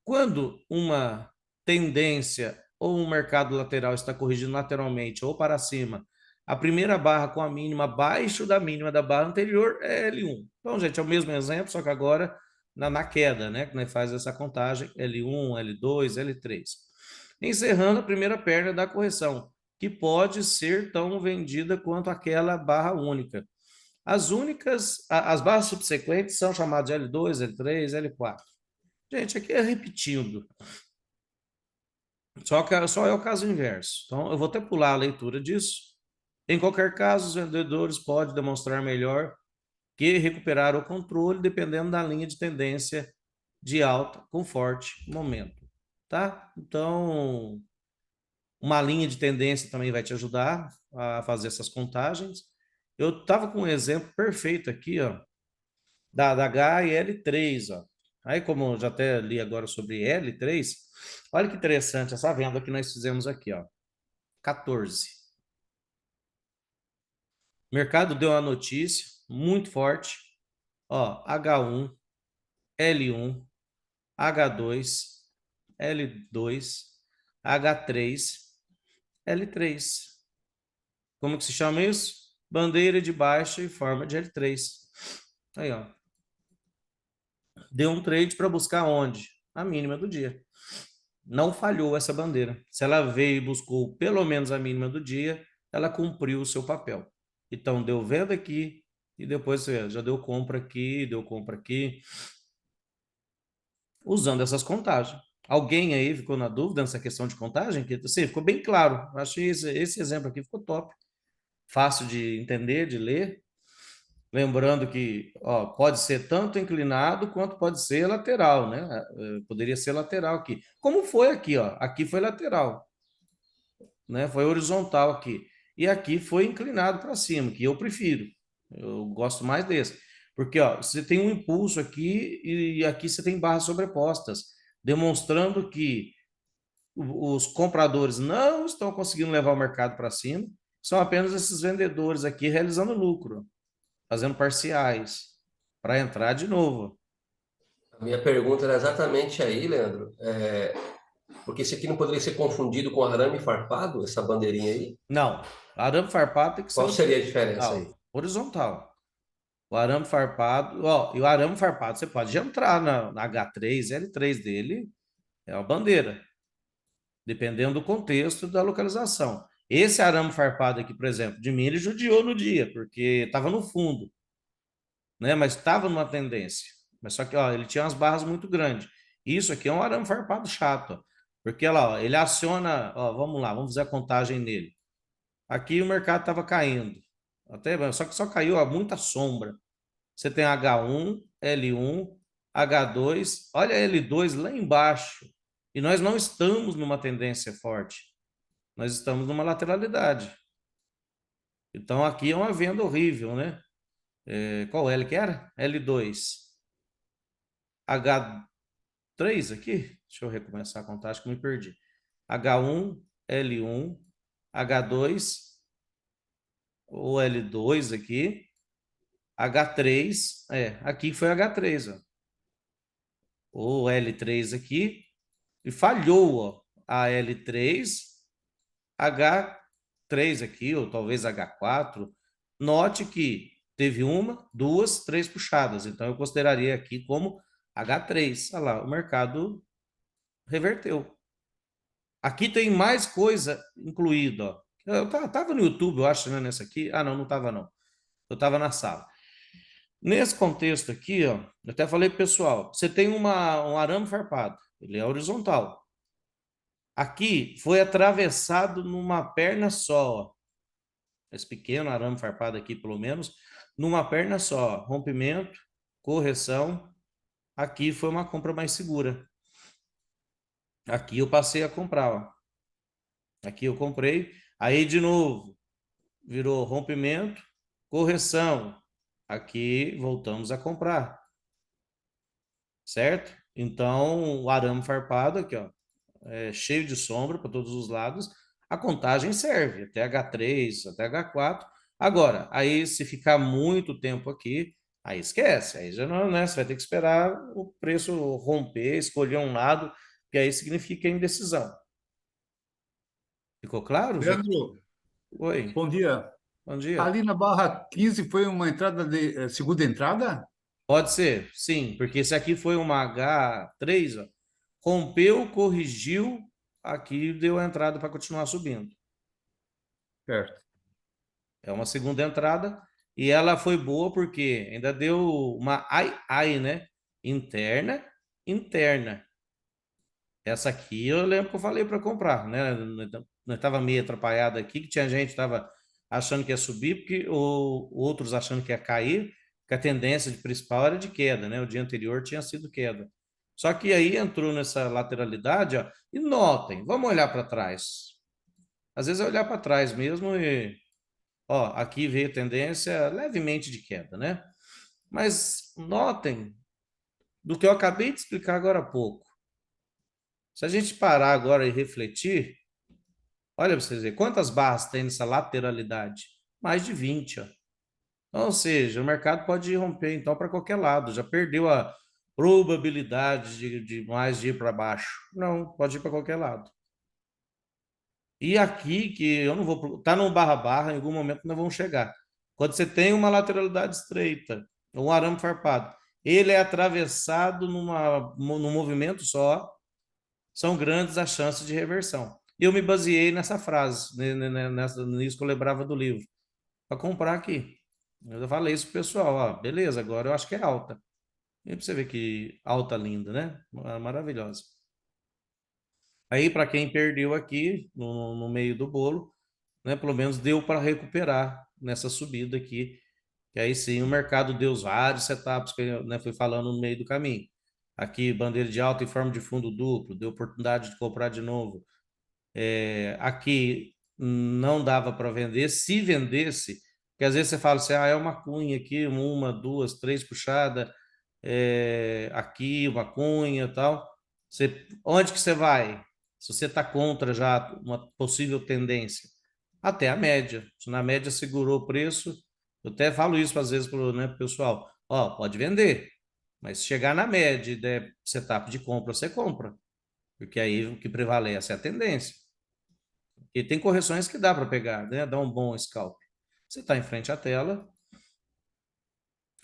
Quando uma tendência ou um mercado lateral está corrigindo lateralmente ou para cima, a primeira barra com a mínima abaixo da mínima da barra anterior é L1. Então, gente, é o mesmo exemplo, só que agora na queda, né? Que nós faz essa contagem L1, L2, L3. Encerrando a primeira perna da correção, que pode ser tão vendida quanto aquela barra única. As barras subsequentes são chamadas de L2, L3, L4. Gente, aqui é repetindo. Só é o caso inverso. Então, eu vou até pular a leitura disso. Em qualquer caso, os vendedores podem demonstrar melhor que recuperar o controle, dependendo da linha de tendência de alta com forte momento, tá? Então, uma linha de tendência também vai te ajudar a fazer essas contagens. Eu estava com um exemplo perfeito aqui, ó, da HL3, ó. Aí, como eu já até li agora sobre L3, olha que interessante essa venda que nós fizemos aqui, ó. 14. O mercado deu uma notícia muito forte, ó, H1, L1, H2, L2, H3, L3. Como que se chama isso? Bandeira de baixa em forma de L3. Aí, ó. Deu um trade para buscar onde? A mínima do dia. Não falhou essa bandeira. Se ela veio e buscou pelo menos a mínima do dia, ela cumpriu o seu papel. Então, deu venda aqui e depois já deu compra aqui, usando essas contagens. Alguém aí ficou na dúvida nessa questão de contagem? Que, assim, ficou bem claro. Achei esse exemplo aqui ficou top. Fácil de entender, de ler. Lembrando que ó, pode ser tanto inclinado quanto pode ser lateral, né? Poderia ser lateral aqui. Como foi aqui, ó. Aqui foi lateral, né? Foi horizontal aqui. E aqui foi inclinado para cima, que eu prefiro. Eu gosto mais desse. Porque ó, você tem um impulso aqui e aqui você tem barras sobrepostas, demonstrando que os compradores não estão conseguindo levar o mercado para cima, são apenas esses vendedores aqui realizando lucro, fazendo parciais, para entrar de novo. A minha pergunta era exatamente aí, Leandro. Porque isso aqui não poderia ser confundido com arame farpado, essa bandeirinha aí? Não, arame farpado tem que ser Qual seria a diferença aí? horizontal. O arame farpado, ó, e o arame farpado você pode entrar na H3, L3 dele, é uma bandeira, dependendo do contexto da localização. Esse arame farpado aqui, por exemplo, de mim, ele judiou no dia, porque estava no fundo, né? Mas estava numa tendência. Mas só que, ó, ele tinha umas barras muito grandes. Isso aqui é um arame farpado chato, ó, porque lá, ó, ele aciona, ó, vamos lá, vamos fazer a contagem nele. Aqui o mercado estava caindo. Só que só caiu muita sombra. Você tem H1, L1, H2, olha L2 lá embaixo. E nós não estamos numa tendência forte. Nós estamos numa lateralidade. Então aqui é uma venda horrível, né? Qual L que era? L2. H3 aqui? Deixa eu recomeçar a contar, acho que me perdi. H1, L1, H2, ou L2 aqui, H3, aqui foi H3, ó. Ou L3 aqui, e falhou, ó, a L3, H3 aqui, ou talvez H4. Note que teve uma, duas, três puxadas, então eu consideraria aqui como H3. Olha lá, o mercado reverteu. Aqui tem mais coisa incluída, ó. Eu tava no YouTube, eu acho, né, nessa aqui. Ah, não, não tava não. Eu tava na sala. Nesse contexto aqui, ó, eu até falei pro pessoal, você tem um arame farpado, ele é horizontal. Aqui foi atravessado numa perna só, ó. Esse pequeno arame farpado aqui, pelo menos, numa perna só, ó. Rompimento, correção. Aqui foi uma compra mais segura. Aqui eu passei a comprar, ó. Aqui eu comprei, aí de novo, virou rompimento, correção. Aqui voltamos a comprar, certo? Então, o arame farpado aqui, ó, cheio de sombra para todos os lados, a contagem serve até H3, até H4. Agora, aí se ficar muito tempo aqui, aí esquece, aí já não, né? Você vai ter que esperar o preço romper, escolher um lado, que aí significa indecisão. Ficou claro? Leandro, Oi, bom dia. bom dia. Ali na barra 15 foi uma entrada de segunda entrada? Pode ser, sim, porque esse aqui foi uma H3, ó, rompeu, corrigiu, aqui deu a entrada para continuar subindo. Certo. É uma segunda entrada e ela foi boa porque ainda deu uma ai, né? Interna, interna. Essa aqui eu lembro que eu falei para comprar, né? Nós estava meio atrapalhado aqui, que tinha gente que estava achando que ia subir, porque outros achando que ia cair, que a tendência de principal era de queda, né? O dia anterior tinha sido queda. Só que aí entrou nessa lateralidade, ó, e notem, vamos olhar para trás. Às vezes é olhar para trás mesmo e, ó, aqui veio tendência levemente de queda, né? Mas notem do que eu acabei de explicar agora há pouco. Se a gente parar agora e refletir, olha para vocês verem, quantas barras tem nessa lateralidade? Mais de 20, ó. Então, ou seja, o mercado pode romper então para qualquer lado, já perdeu a probabilidade de mais de ir para baixo. Não, pode ir para qualquer lado. E aqui, que eu não vou. Tá no barra-barra, em algum momento nós vamos chegar. Quando você tem uma lateralidade estreita, um arame farpado, ele é atravessado num movimento só, são grandes as chances de reversão. Eu me baseei nessa frase, nisso que eu lembrava do livro, para comprar aqui. Eu falei isso pro pessoal, ó, beleza, agora eu acho que é alta. E pra você ver que alta linda, né? Maravilhosa. Aí, para quem perdeu aqui, no meio do bolo, né, pelo menos deu para recuperar nessa subida aqui, que aí sim o mercado deu os vários setups que eu, né, fui falando no meio do caminho. Aqui, bandeira de alta em forma de fundo duplo, deu oportunidade de comprar de novo. Aqui não dava para vender, se vendesse, porque às vezes você fala assim, é uma cunha aqui, uma, duas, três puxada, aqui uma cunha e tal. Onde que você vai? Se você está contra já uma possível tendência, até a média. Se na média segurou o preço, eu até falo isso às vezes para, né, pessoal, ó, pode vender, mas se chegar na média e der setup de compra, você compra, porque aí o que prevalece é a tendência. E tem correções que dá para pegar, né? Dá um bom scalp. Você está em frente à tela,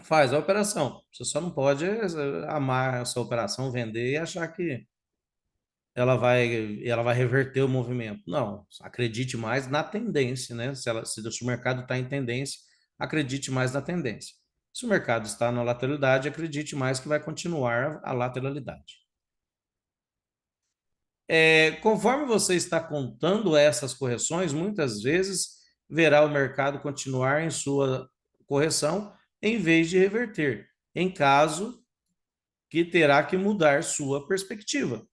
faz a operação. Você só não pode amar essa operação, vender e achar que ela vai reverter o movimento. Não, acredite mais na tendência, né? Se o mercado está em tendência, acredite mais na tendência. Se o mercado está na lateralidade, acredite mais que vai continuar a lateralidade. Conforme você está contando essas correções, muitas vezes verá o mercado continuar em sua correção em vez de reverter, em caso que terá que mudar sua perspectiva.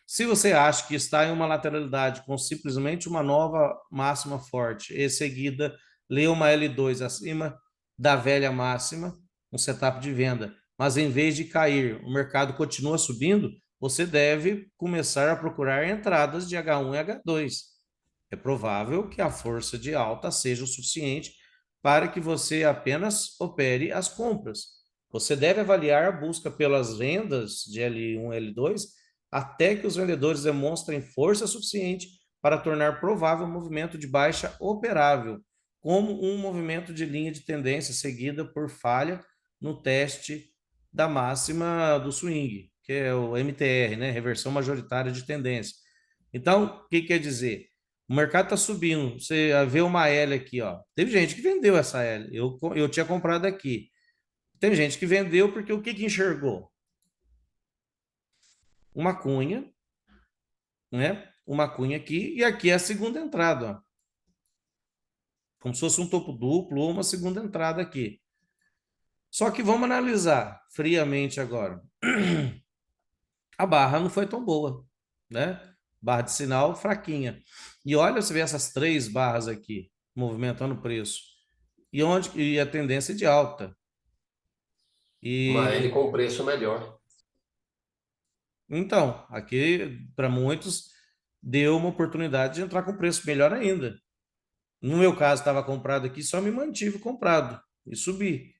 Se você acha que está em uma lateralidade com simplesmente uma nova máxima forte e seguida lê uma L2 acima da velha máxima, um setup de venda, mas em vez de cair, o mercado continua subindo, você deve começar a procurar entradas de H1 e H2. É provável que a força de alta seja o suficiente para que você apenas opere as compras. Você deve avaliar a busca pelas vendas de L1 e L2 até que os vendedores demonstrem força suficiente para tornar provável o movimento de baixa operável, como um movimento de linha de tendência seguida por falha no teste da máxima do swing, que é o MTR, né? Reversão majoritária de tendência. Então, o que quer dizer? O mercado está subindo, você vê uma L aqui, ó. Teve gente que vendeu essa L, eu tinha comprado aqui. Tem gente que vendeu porque o que enxergou? Uma cunha, né? Uma cunha aqui, e aqui é a segunda entrada, ó. Como se fosse um topo duplo ou uma segunda entrada aqui. Só que vamos analisar friamente agora. A barra não foi tão boa, né? Barra de sinal fraquinha. E olha, você vê essas 3 barras aqui, movimentando o preço. E a tendência de alta. Mas ele E com preço melhor. então, aqui para muitos deu uma oportunidade de entrar com preço melhor ainda. No meu caso, estava comprado aqui, só me mantive comprado e subi.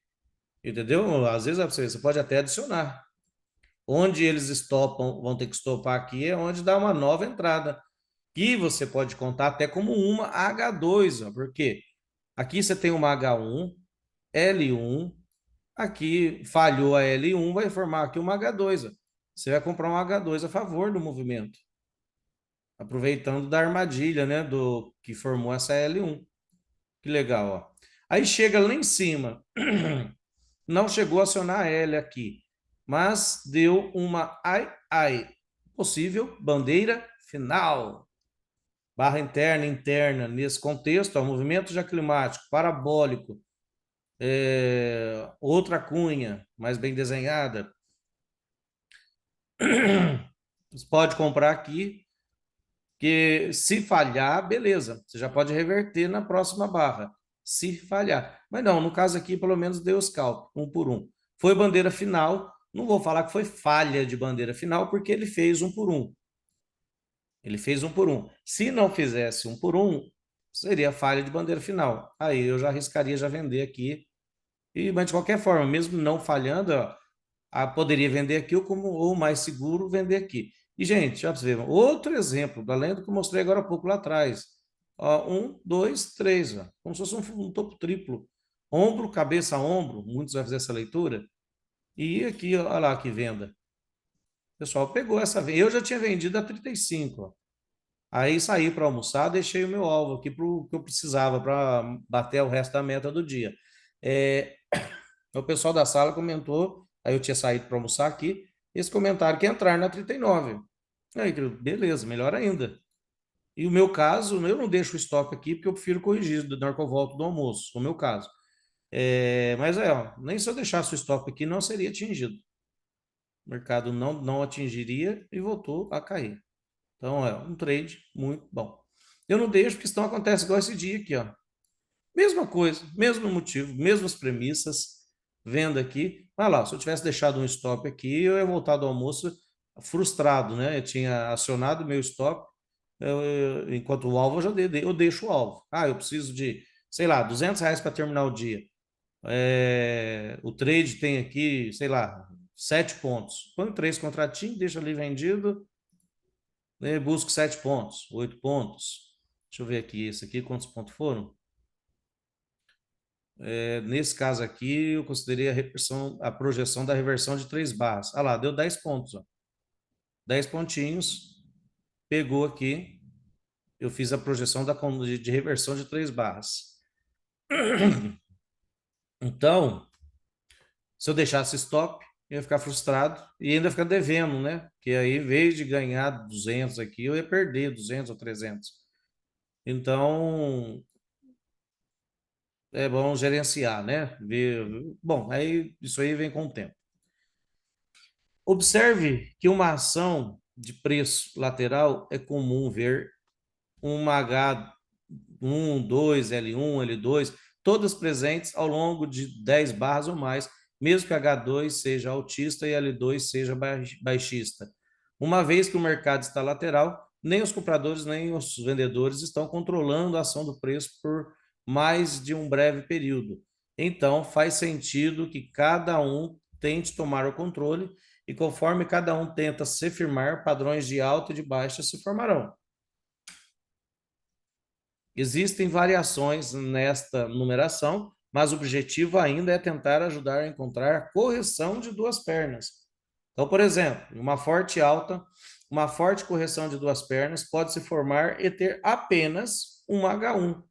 Entendeu? Às vezes você pode até adicionar. Onde eles estopam, vão ter que estopar aqui, é onde dá uma nova entrada. Que você pode contar até como uma H2, ó, porque aqui você tem uma H1, L1, aqui falhou a L1, vai formar aqui uma H2. Ó. Você vai comprar um H2 a favor do movimento, aproveitando da armadilha, né, do que formou essa L1. Que legal, ó. Aí chega lá em cima, não chegou a acionar a L aqui, mas deu uma ai, possível bandeira final. Barra interna, nesse contexto, ó, movimento já climático, parabólico, outra cunha, mais bem desenhada. Você pode comprar aqui, que se falhar, beleza, você já pode reverter na próxima barra, se falhar. Mas não, no caso aqui, pelo menos deu scalp, um por um. Foi bandeira final, não vou falar que foi falha de bandeira final, porque ele fez um por um. Ele fez um por um. Se não fizesse um por um, seria falha de bandeira final. Aí eu já arriscaria já vender aqui. Mas de qualquer forma, mesmo não falhando, ó, poderia vender aqui ou mais seguro vender aqui. E, gente, já você vê, outro exemplo, além do que eu mostrei agora há pouco lá atrás. Ó, 1, 2, 3, ó, como se fosse um topo triplo. Ombro, cabeça, ombro, muitos vão fazer essa leitura. E aqui, olha lá que venda. O pessoal pegou essa venda. Eu já tinha vendido a 35, ó. Aí saí para almoçar, deixei o meu alvo aqui para o que eu precisava para bater o resto da meta do dia. É, o pessoal da sala comentou, aí eu tinha saído para almoçar aqui, esse comentário que entrar na 39. Aí, beleza, melhor ainda. E o meu caso, eu não deixo o stop aqui porque eu prefiro corrigir na hora que eu volto do almoço, no meu caso. Mas ó, nem se eu deixasse o stop aqui não seria atingido. O mercado não atingiria e voltou a cair. Então, é um trade muito bom. Eu não deixo porque senão acontece igual esse dia aqui, ó. Mesma coisa, mesmo motivo, mesmas premissas, venda aqui. Olha lá, se eu tivesse deixado um stop aqui, eu ia voltar do almoço frustrado, né? Eu tinha acionado o meu stop, enquanto o alvo eu deixo o alvo. Ah, eu preciso de, sei lá, R$ 200 para terminar o dia. O trade tem aqui, sei lá, 7 pontos. Põe 3 contratinhos, deixa ali vendido, né? Busco 7 pontos, 8 pontos. Deixa eu ver aqui, esse aqui, quantos pontos foram? Nesse caso aqui, eu considerei a projeção da reversão de 3 barras. Ah lá, deu 10 pontos. Ó. 10 pontinhos, pegou aqui. Eu fiz a projeção de reversão de 3 barras. Então, se eu deixasse stop, eu ia ficar frustrado e ainda ficar devendo, né? Porque aí, em vez de ganhar 200 aqui, eu ia perder 200 ou 300. Então, é bom gerenciar, né? Bom, aí isso aí vem com o tempo. Observe que uma ação de preço lateral é comum ver uma H1, 2, L1, L2, todas presentes ao longo de 10 barras ou mais, mesmo que H2 seja altista e L2 seja baixista. Uma vez que o mercado está lateral, nem os compradores nem os vendedores estão controlando a ação do preço por mais de um breve período. Então, faz sentido que cada um tente tomar o controle e conforme cada um tenta se firmar, padrões de alta e de baixa se formarão. Existem variações nesta numeração, mas o objetivo ainda é tentar ajudar a encontrar a correção de duas pernas. Então, por exemplo, uma forte alta, uma forte correção de duas pernas pode se formar e ter apenas um H1,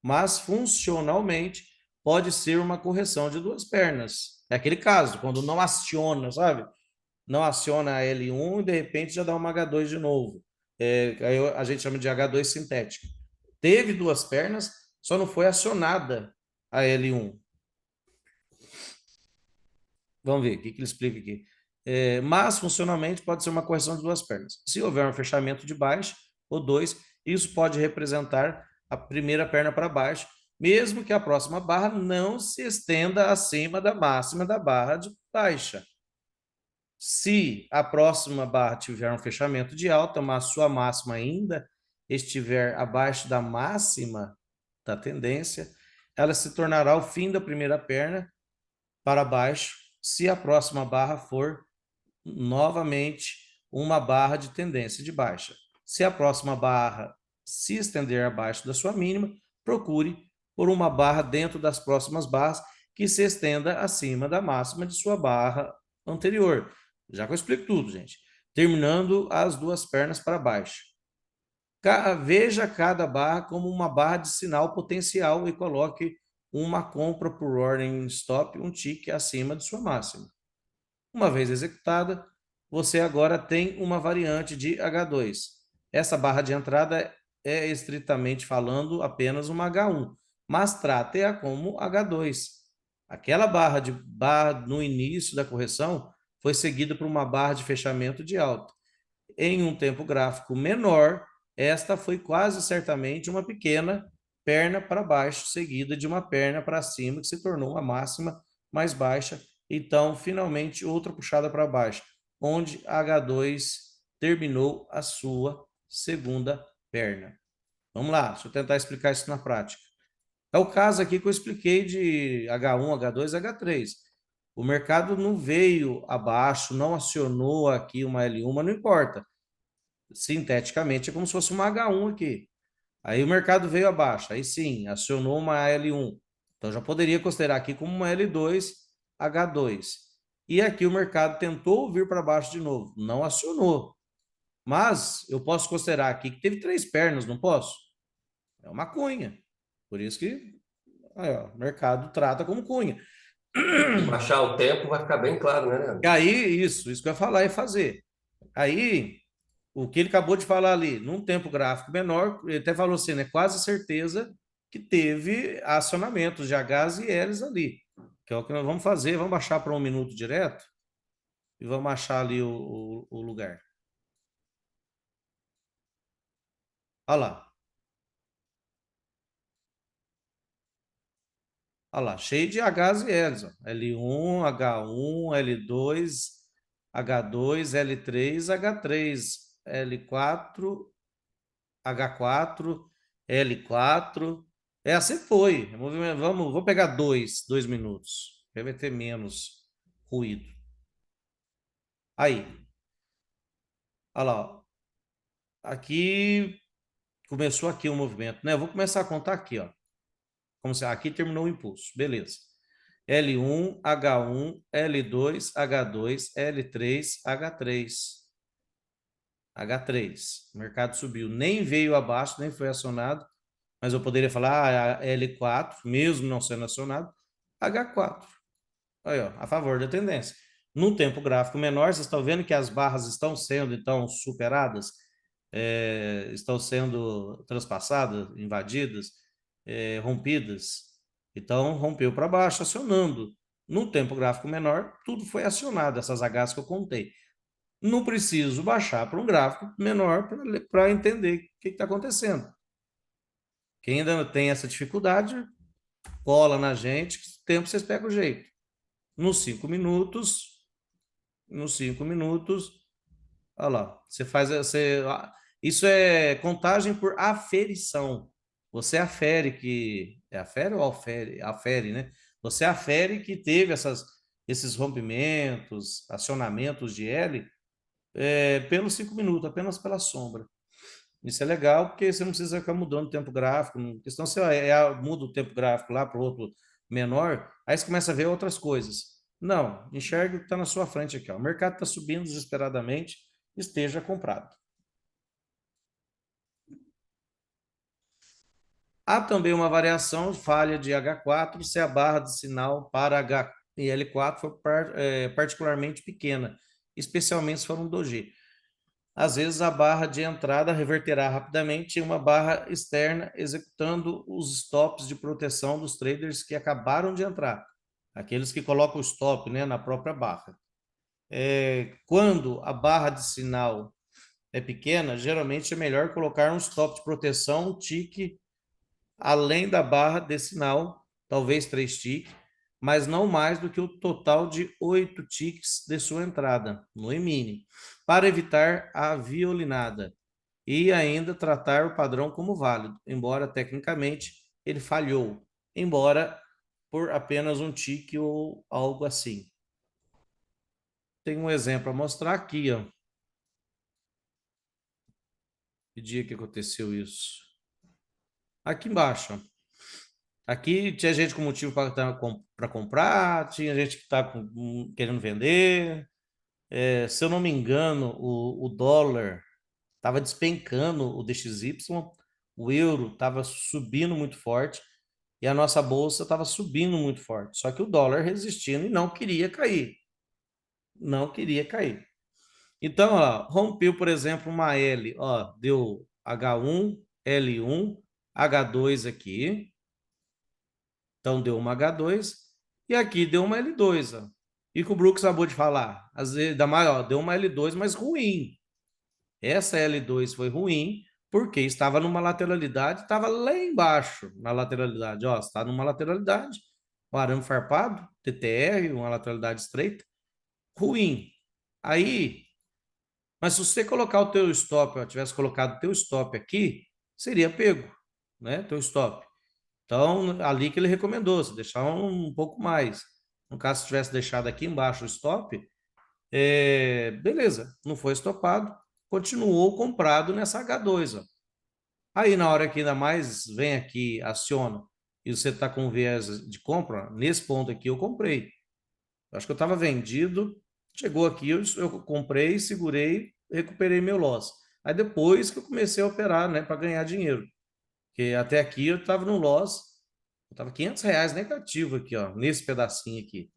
mas funcionalmente pode ser uma correção de duas pernas. É aquele caso, quando não aciona, sabe? Não aciona a L1 e de repente já dá uma H2 de novo. Aí a gente chama de H2 sintética. Teve duas pernas, só não foi acionada a L1. Vamos ver o que ele explica aqui. Mas funcionalmente pode ser uma correção de duas pernas. Se houver um fechamento de baixa ou dois, isso pode representar a primeira perna para baixo, mesmo que a próxima barra não se estenda acima da máxima da barra de baixa. Se a próxima barra tiver um fechamento de alta, mas sua máxima ainda estiver abaixo da máxima da tendência, ela se tornará o fim da primeira perna para baixo, se a próxima barra for novamente uma barra de tendência de baixa. Se a próxima barra se estender abaixo da sua mínima, procure por uma barra dentro das próximas barras que se estenda acima da máxima de sua barra anterior. Já que eu explico tudo, gente. Terminando as duas pernas para baixo. Veja cada barra como uma barra de sinal potencial e coloque uma compra por ordem stop, um tick acima de sua máxima. Uma vez executada, você agora tem uma variante de H2. Essa barra de entrada é, estritamente falando, apenas uma H1, mas trate-a como H2. Aquela barra no início da correção foi seguida por uma barra de fechamento de alta. Em um tempo gráfico menor, esta foi quase certamente uma pequena perna para baixo, seguida de uma perna para cima, que se tornou uma máxima mais baixa. Então, finalmente, outra puxada para baixo, onde H2 terminou a sua segunda perna. Vamos lá, deixa eu tentar explicar isso na prática. É o caso aqui que eu expliquei de H1, H2, H3. O mercado não veio abaixo, não acionou aqui uma L1, mas não importa. Sinteticamente é como se fosse uma H1 aqui. Aí o mercado veio abaixo, aí sim, acionou uma L1. Então já poderia considerar aqui como uma L2, H2. E aqui o mercado tentou vir para baixo de novo, não acionou. Mas eu posso considerar aqui que teve três pernas, não posso? É uma cunha. Por isso que aí, ó, o mercado trata como cunha. Se baixar o tempo, vai ficar bem claro, né, Leandro? E aí, isso que eu ia falar e fazer. Aí, o que ele acabou de falar ali, num tempo gráfico menor, ele até falou assim, né? Quase certeza que teve acionamentos de Hs e Ls ali, que é o que nós vamos fazer. Vamos baixar para 1 minuto direto e vamos achar ali o lugar. Olha lá. Olha lá, cheio de Hs e Ls. Ó. L1, H1, L2, H2, L3, H3, L4, H4, L4. Assim foi. Vou pegar dois minutos. Aí vai ter menos ruído. Aí. Olha lá. Ó. Aqui começou aqui o movimento, né? Eu vou começar a contar aqui, ó. Como se aqui terminou o impulso. Beleza. L1, H1, L2, H2, L3, H3. H3. O mercado subiu. Nem veio abaixo, nem foi acionado. Mas eu poderia falar L4, mesmo não sendo acionado, H4. Aí, ó, a favor da tendência. No tempo gráfico menor, vocês estão vendo que as barras estão sendo, então, superadas? estão sendo transpassadas, invadidas, rompidas. Então, rompeu para baixo, acionando. Num tempo gráfico menor, tudo foi acionado, essas Hs que eu contei. Não preciso baixar para um gráfico menor para entender o que está acontecendo. Quem ainda tem essa dificuldade, cola na gente, que tempo vocês pegam o jeito. Nos 5 minutos, olha lá, isso é contagem por aferição. Você afere que, afere ou alfere? Afere, né? Você afere que teve esses rompimentos, acionamentos de L, pelos 5 minutos, apenas pela sombra. Isso é legal, porque você não precisa ficar mudando o tempo gráfico. A questão se muda o tempo gráfico lá para o outro menor, aí você começa a ver outras coisas. Não, enxergue o que está na sua frente aqui. Ó. O mercado está subindo desesperadamente, esteja comprado. Há também uma variação falha de H4 se a barra de sinal para H e L4 for particularmente pequena, especialmente se for um doji. Às vezes a barra de entrada reverterá rapidamente em uma barra externa, executando os stops de proteção dos traders que acabaram de entrar, aqueles que colocam o stop, né, na própria barra. Quando a barra de sinal é pequena, geralmente é melhor colocar um stop de proteção, um tique, além da barra de sinal, talvez 3 ticks, mas não mais do que o total de 8 ticks de sua entrada no E-mini, para evitar a violinada e ainda tratar o padrão como válido, embora tecnicamente ele falhou, embora por apenas um tique ou algo assim. Tem um exemplo a mostrar aqui, ó. Que dia que aconteceu isso? Aqui embaixo, ó. Aqui tinha gente com motivo para comprar, tinha gente que está querendo vender. Se eu não me engano, o dólar estava despencando o DXY, o euro estava subindo muito forte e a nossa bolsa estava subindo muito forte. Só que o dólar resistindo e não queria cair. Não queria cair. Então, ó, rompeu, por exemplo, uma L, ó, deu H1, L1, H2 aqui. Então, deu uma H2 e aqui deu uma L2. Ó. E que o Brooks acabou de falar. Às vezes, deu uma L2, mas ruim. Essa L2 foi ruim porque estava numa lateralidade, estava lá embaixo na lateralidade. Ó, está numa lateralidade, o arame farpado, TTR, uma lateralidade estreita, ruim. Aí, mas se você colocar o teu stop, ó, tivesse colocado o teu stop aqui, seria pego, né? Teu stop. Então, ali que ele recomendou, se deixar um pouco mais. No caso, se tivesse deixado aqui embaixo o stop, beleza, não foi estopado, continuou comprado nessa H2. Ó. Aí, na hora que ainda mais vem aqui, aciona, e você está com viés de compra, nesse ponto aqui eu comprei. Acho que eu estava vendido, chegou aqui, eu comprei, segurei, recuperei meu loss. Aí depois que eu comecei a operar, né, para ganhar dinheiro. Porque até aqui eu estava no loss, eu estava R$ 500 negativo aqui, ó, nesse pedacinho aqui.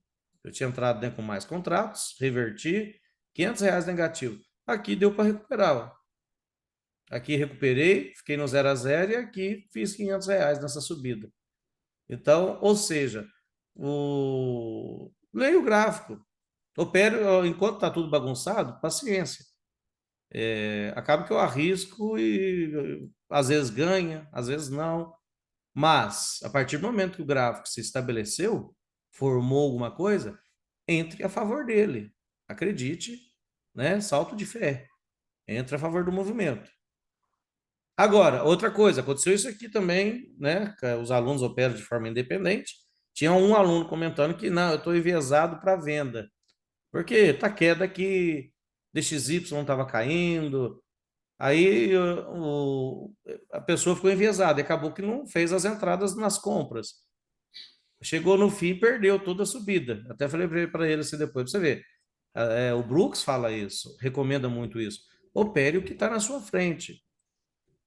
Eu tinha entrado dentro com mais contratos, reverti, R$ 500 negativo. Aqui deu para recuperar, ó. Aqui recuperei, fiquei no 0 a 0 e aqui fiz R$ 500 nessa subida. Então, ou seja, leia o gráfico. Opere, enquanto está tudo bagunçado, paciência. Acaba que eu arrisco e às vezes ganha, às vezes não. Mas, a partir do momento que o gráfico se estabeleceu, formou alguma coisa, entre a favor dele. Acredite, né? Salto de fé. Entre a favor do movimento. Agora, outra coisa, aconteceu isso aqui também, né? Os alunos operam de forma independente. Tinha um aluno comentando que não, eu estou enviesado para venda. Porque tá queda aqui, DXY estava caindo, aí a pessoa ficou enviesada e acabou que não fez as entradas nas compras. Chegou no fim e perdeu toda a subida. Até falei para ele assim depois, para você ver. O Brooks fala isso, recomenda muito isso. Opere o que está na sua frente.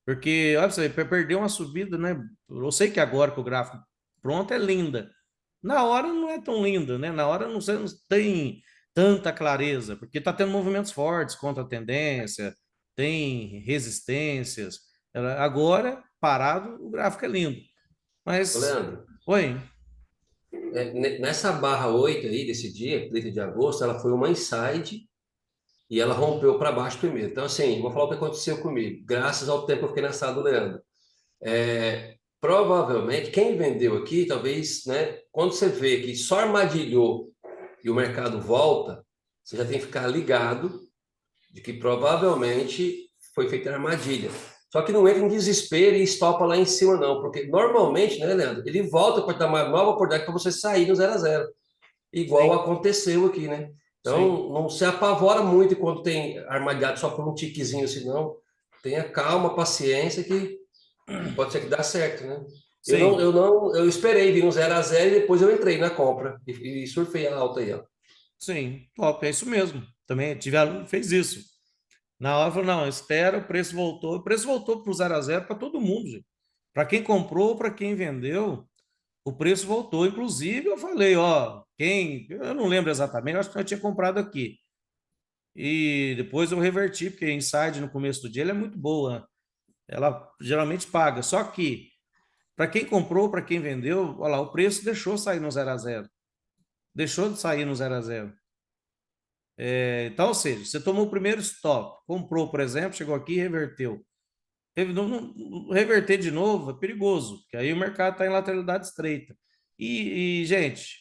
Porque, olha, você perdeu uma subida, né? Eu sei que agora que o gráfico pronto é linda. Na hora não é tão linda, né? Na hora não tem tanta clareza, porque está tendo movimentos fortes contra a tendência, tem resistências. Agora, parado, o gráfico é lindo. Ô, Mas, Leandro, oi, nessa barra 8 aí, desse dia, 30 de agosto, ela foi uma inside e ela rompeu para baixo primeiro. Então, assim, vou falar o que aconteceu comigo, graças ao tempo que eu fiquei na sala do Leandro. Provavelmente, quem vendeu aqui, talvez, né, quando você vê que só armadilhou e o mercado volta, você já tem que ficar ligado de que provavelmente foi feita armadilha. Só que não entra em desespero e estopa lá em cima, não, porque normalmente, né, Leandro, ele volta para dar uma nova oportunidade para você sair no 0 a 0, igual sim, aconteceu aqui, né? sim, Então, não se apavora muito quando tem armadilhado só por um tiquezinho assim, não. Tenha calma, paciência, que pode ser que dá certo, né? sim, Eu esperei vir um 0 a 0 e depois eu entrei na compra e surfei a alta aí, ó. sim, top, é isso mesmo. Também tive aluno que fez isso. Na hora falou, não, espera, o preço voltou para o 0 a 0 para todo mundo, gente. Para quem comprou, para quem vendeu, o preço voltou. Inclusive, eu falei, ó, eu não lembro exatamente, eu acho que eu tinha comprado aqui. E depois eu reverti, porque a Inside no começo do dia ela é muito boa. Ela geralmente paga. Só que, para quem comprou, para quem vendeu, olha lá, o preço deixou sair no 0 a 0. Deixou de sair no 0 a 0. Então, ou seja, você tomou o primeiro stop, comprou, por exemplo, chegou aqui e reverteu. Reverter de novo é perigoso, porque aí o mercado está em lateralidade estreita. Gente,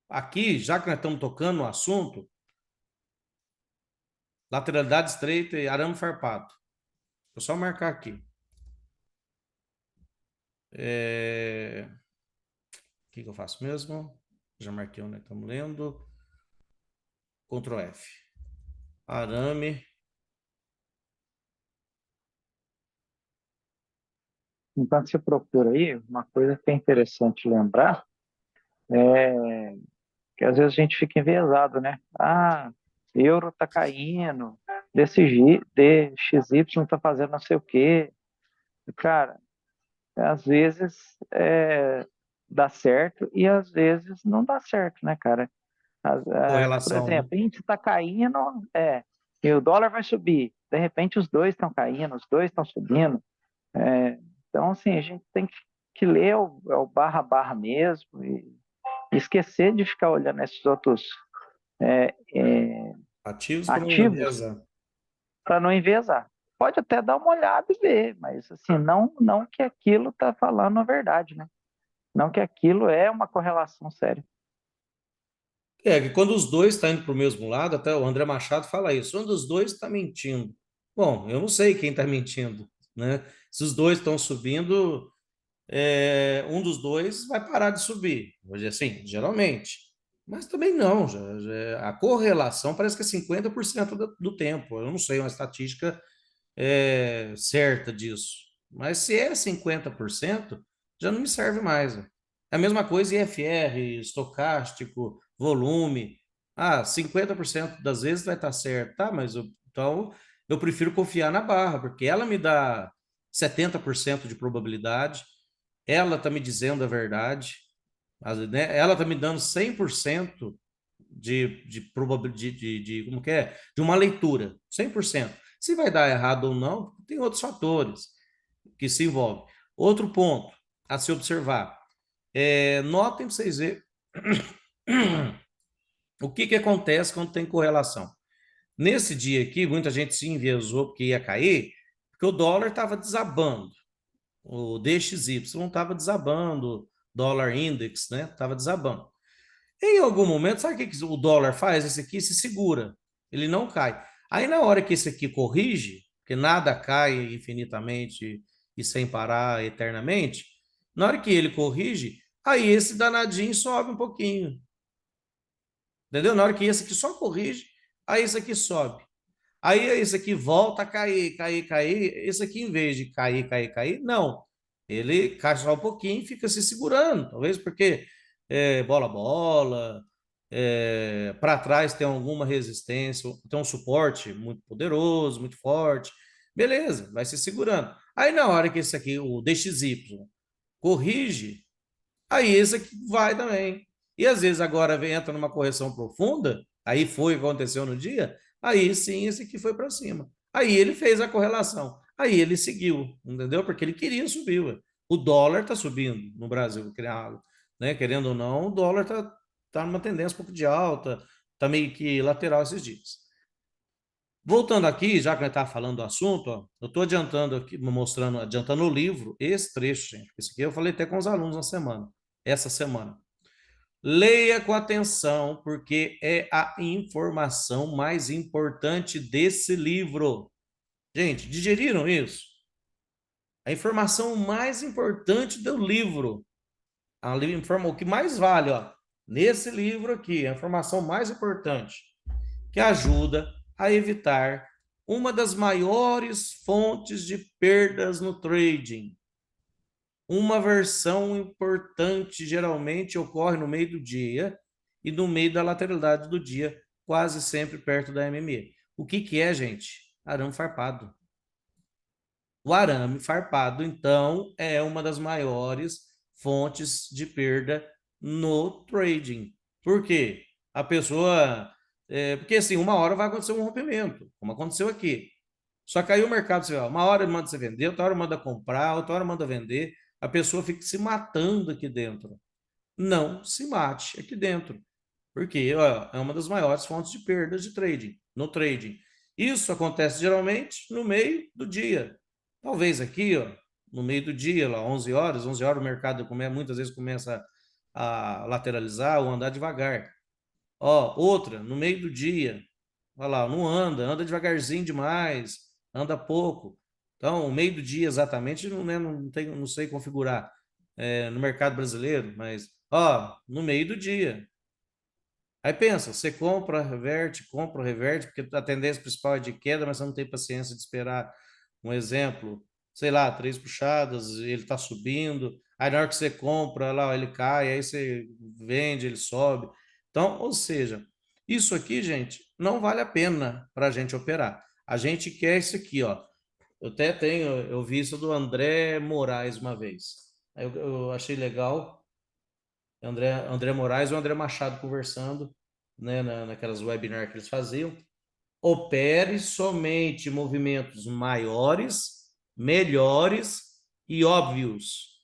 aqui, já que nós estamos tocando no assunto, lateralidade estreita e arame farpado. Vou só marcar aqui. O que eu faço mesmo? Já marquei onde estamos lendo. Ctrl F. Arame. Enquanto você procura aí, uma coisa que é interessante lembrar é que às vezes a gente fica enviesado, né? Ah, euro tá caindo, DXY tá fazendo não sei o quê. Cara, às vezes dá certo e às vezes não dá certo, né, cara? Por Correlação, né? exemplo, o índice está caindo, e o dólar vai subir. De repente, os dois estão caindo, os dois estão subindo. Então, assim, a gente tem que ler o barra a barra mesmo e esquecer de ficar olhando esses outros Ativos para não ativos enviesar. para não enviesar. Pode até dar uma olhada e ver, mas assim, não que aquilo está falando a verdade, né? Não que aquilo é uma correlação séria. Que quando os dois estão indo para o mesmo lado, até o André Machado fala isso, quando os dois está mentindo. Bom, eu não sei quem está mentindo, né? Se os dois estão subindo, um dos dois vai parar de subir. Hoje, assim, geralmente. Mas também não, a correlação parece que é 50% do tempo. Eu não sei uma estatística certa disso. Mas se é 50%, já não me serve mais. Né? É a mesma coisa IFR, estocástico, volume. Ah, 50% das vezes vai estar certo. Tá, mas então eu prefiro confiar na barra, porque ela me dá 70% de probabilidade, ela está me dizendo a verdade, né? Ela está me dando 100% como que é? De uma leitura, 100%. Se vai dar errado ou não, tem outros fatores que se envolvem. Outro ponto a se observar. Notem para vocês verem o que acontece quando tem correlação. Nesse dia aqui, muita gente se enviesou porque ia cair, porque o dólar estava desabando. O DXY estava desabando, dólar index, né? Estava desabando. Em algum momento, sabe o que o dólar faz? Esse aqui se segura, ele não cai. Aí, na hora que esse aqui corrige, que nada cai infinitamente e sem parar eternamente, na hora que ele corrige, aí esse danadinho sobe um pouquinho. Entendeu? Na hora que esse aqui só corrige, aí esse aqui sobe. Aí esse aqui volta a cair, cair, cair. Esse aqui, em vez de cair, cair, cair, não. Ele cai só um pouquinho e fica se segurando. Talvez porque bola, bola. Para trás tem alguma resistência, tem um suporte muito poderoso, muito forte. Beleza, vai se segurando. Aí na hora que esse aqui, o DXY, corrige, aí esse aqui vai também. E às vezes agora entra numa correção profunda, aí foi o que aconteceu no dia, aí sim esse aqui foi para cima. Aí ele fez a correlação. Aí ele seguiu, entendeu? Porque ele queria subir. Ué. O dólar está subindo no Brasil, né? Querendo ou não, o dólar tá numa tendência um pouco de alta, está meio que lateral esses dias. Voltando aqui, já que a gente está falando do assunto, ó, eu estou adiantando aqui, adiantando o livro, esse trecho, gente. Esse aqui eu falei até com os alunos essa semana. Leia com atenção, porque é a informação mais importante desse livro. Gente, digeriram isso? A informação mais importante do livro, o que mais vale, ó, nesse livro aqui, a informação mais importante, que ajuda a evitar uma das maiores fontes de perdas no trading. Uma versão importante geralmente ocorre no meio do dia e no meio da lateralidade do dia, quase sempre perto da MME. O que é, gente? Arame farpado. O arame farpado, então, é uma das maiores fontes de perda no trading. Por quê? A pessoa... porque, assim, uma hora vai acontecer um rompimento, como aconteceu aqui. Só que aí o mercado, uma hora manda você vender, outra hora manda comprar, outra hora manda vender. A pessoa fica se matando aqui dentro. Não se mate aqui dentro. Porque ó, é uma das maiores fontes de perdas de trading, no trading. Isso acontece geralmente no meio do dia. Talvez aqui, ó, no meio do dia, lá 11 horas o mercado muitas vezes começa a lateralizar ou andar devagar. Ó, outra, no meio do dia, olha lá, não anda devagarzinho demais, anda pouco. Então, o meio do dia exatamente, não, né, não sei configurar no mercado brasileiro, mas, ó, no meio do dia. Aí pensa, você compra, reverte, porque a tendência principal é de queda, mas você não tem paciência de esperar um exemplo, sei lá, 3 puxadas, ele está subindo, aí na hora que você compra, lá ele cai, aí você vende, ele sobe. Então, ou seja, isso aqui, gente, não vale a pena para a gente operar. A gente quer isso aqui, ó. Eu vi isso do André Moraes uma vez. Aí eu achei legal, André Moraes e o André Machado conversando, né, naquelas webinars que eles faziam. Opere somente movimentos maiores, melhores e óbvios.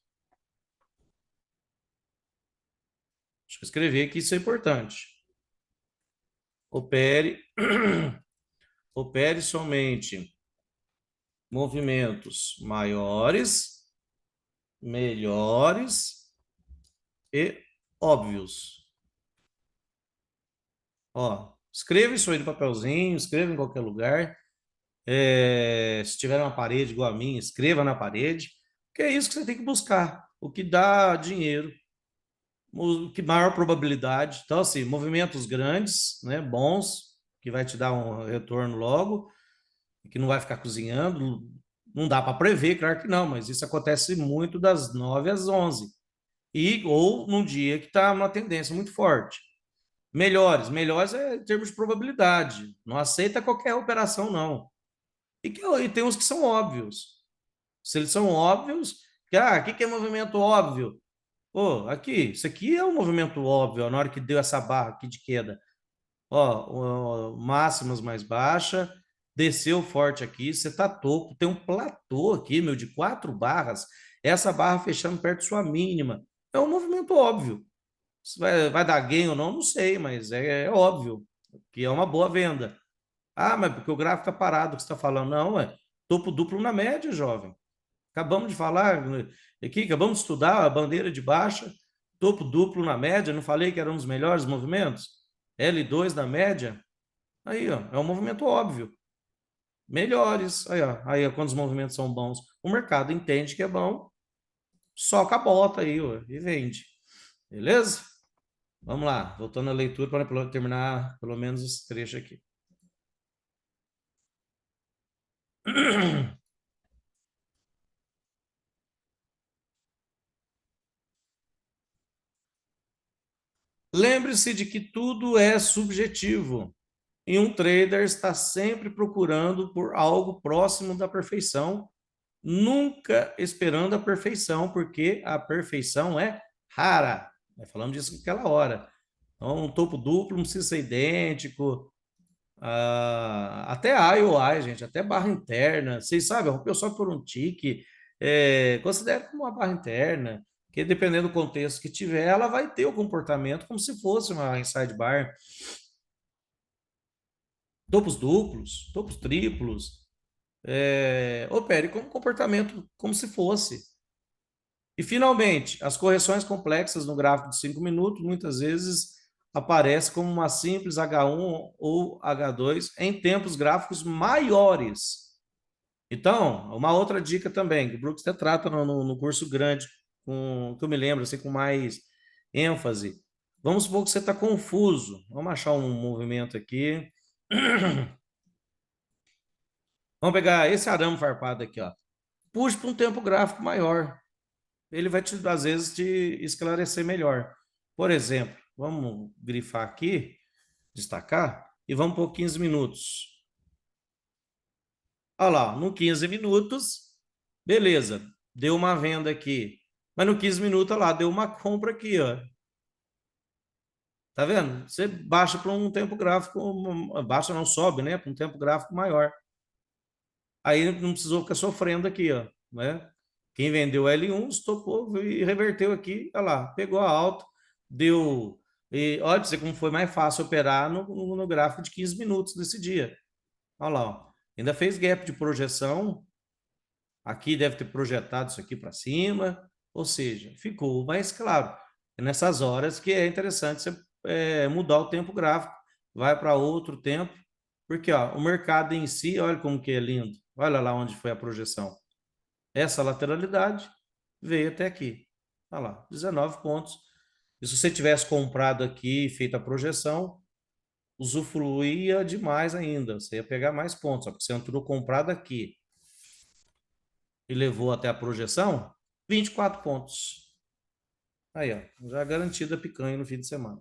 Deixa eu escrever que isso é importante. Opere, opere somente movimentos maiores, melhores e óbvios. Ó, escreva isso aí no papelzinho, escreva em qualquer lugar. Se tiver uma parede igual a minha, escreva na parede, que é isso que você tem que buscar. O que dá dinheiro, o que maior probabilidade. Então, assim, movimentos grandes, né, bons, que vai te dar um retorno logo, que não vai ficar cozinhando. Não dá para prever, claro que não, mas isso acontece muito das 9 às 11. Ou num dia que está uma tendência muito forte. Melhores é em termos de probabilidade. Não aceita qualquer operação, não. E tem uns que são óbvios. Se eles são óbvios, o que é movimento óbvio? Pô, aqui, isso aqui é um movimento óbvio, ó, na hora que deu essa barra aqui de queda. Ó, máximas mais baixa, desceu forte aqui, você tá topo, tem um platô aqui, meu, de 4 barras, essa barra fechando perto de sua mínima. É um movimento óbvio. Se vai dar gain ou não, não sei, mas é óbvio que é uma boa venda. Ah, mas porque o gráfico está parado, que você está falando. Não, é topo duplo na média, jovem. Acabamos de falar aqui, acabamos de estudar a bandeira de baixa, topo duplo na média, não falei que era um dos melhores movimentos? L2 na média? Aí, ó, é um movimento óbvio. Melhores, aí, ó, quando os movimentos são bons, o mercado entende que é bom, soca a bota aí, ó, e vende. Beleza? Vamos lá, voltando à leitura para terminar pelo menos esse trecho aqui. Lembre-se de que tudo é subjetivo e um trader está sempre procurando por algo próximo da perfeição, nunca esperando a perfeição, porque a perfeição é rara. Falamos disso naquela hora. Então, um topo duplo não precisa ser idêntico. Até IOI, gente, até barra interna, vocês sabem, rompeu só por um tique, considera como uma barra interna, que dependendo do contexto que tiver, ela vai ter o comportamento como se fosse uma inside bar. Topos duplos, topos triplos, opere como comportamento como se fosse. E, finalmente, as correções complexas no gráfico de 5 minutos muitas vezes aparecem como uma simples H1 ou H2 em tempos gráficos maiores. Então, uma outra dica também, que o Brooks até trata no curso grande, que eu me lembro, assim, com mais ênfase. Vamos supor que você está confuso. Vamos achar um movimento aqui. Vamos pegar esse arame farpado aqui, ó. Puxe para um tempo gráfico maior. Ele vai, às vezes, te esclarecer melhor. Por exemplo, vamos grifar aqui, destacar, e vamos por 15 minutos. Olha lá, no 15 minutos, beleza, deu uma venda aqui. Mas no 15 minutos, olha lá, deu uma compra aqui, ó. Tá vendo? Você baixa para um tempo gráfico, baixa não sobe, né? Para um tempo gráfico maior. Aí não precisou ficar sofrendo aqui, ó, né? Quem vendeu L1 estopou e reverteu aqui, olha lá, pegou a alta, deu. E olha para você como foi mais fácil operar no gráfico de 15 minutos desse dia. Olha lá, ó. Ainda fez gap de projeção. Aqui deve ter projetado isso aqui para cima, ou seja, ficou mais claro. É nessas horas que é interessante você mudar o tempo gráfico, vai para outro tempo, porque ó, o mercado em si, olha como que é lindo. Olha lá onde foi a projeção. Essa lateralidade veio até aqui. Olha lá, 19 pontos. E se você tivesse comprado aqui e feito a projeção, usufruía demais ainda. Você ia pegar mais pontos, só porque você entrou comprado aqui e levou até a projeção, 24 pontos. Aí, ó, já garantido a picanha no fim de semana.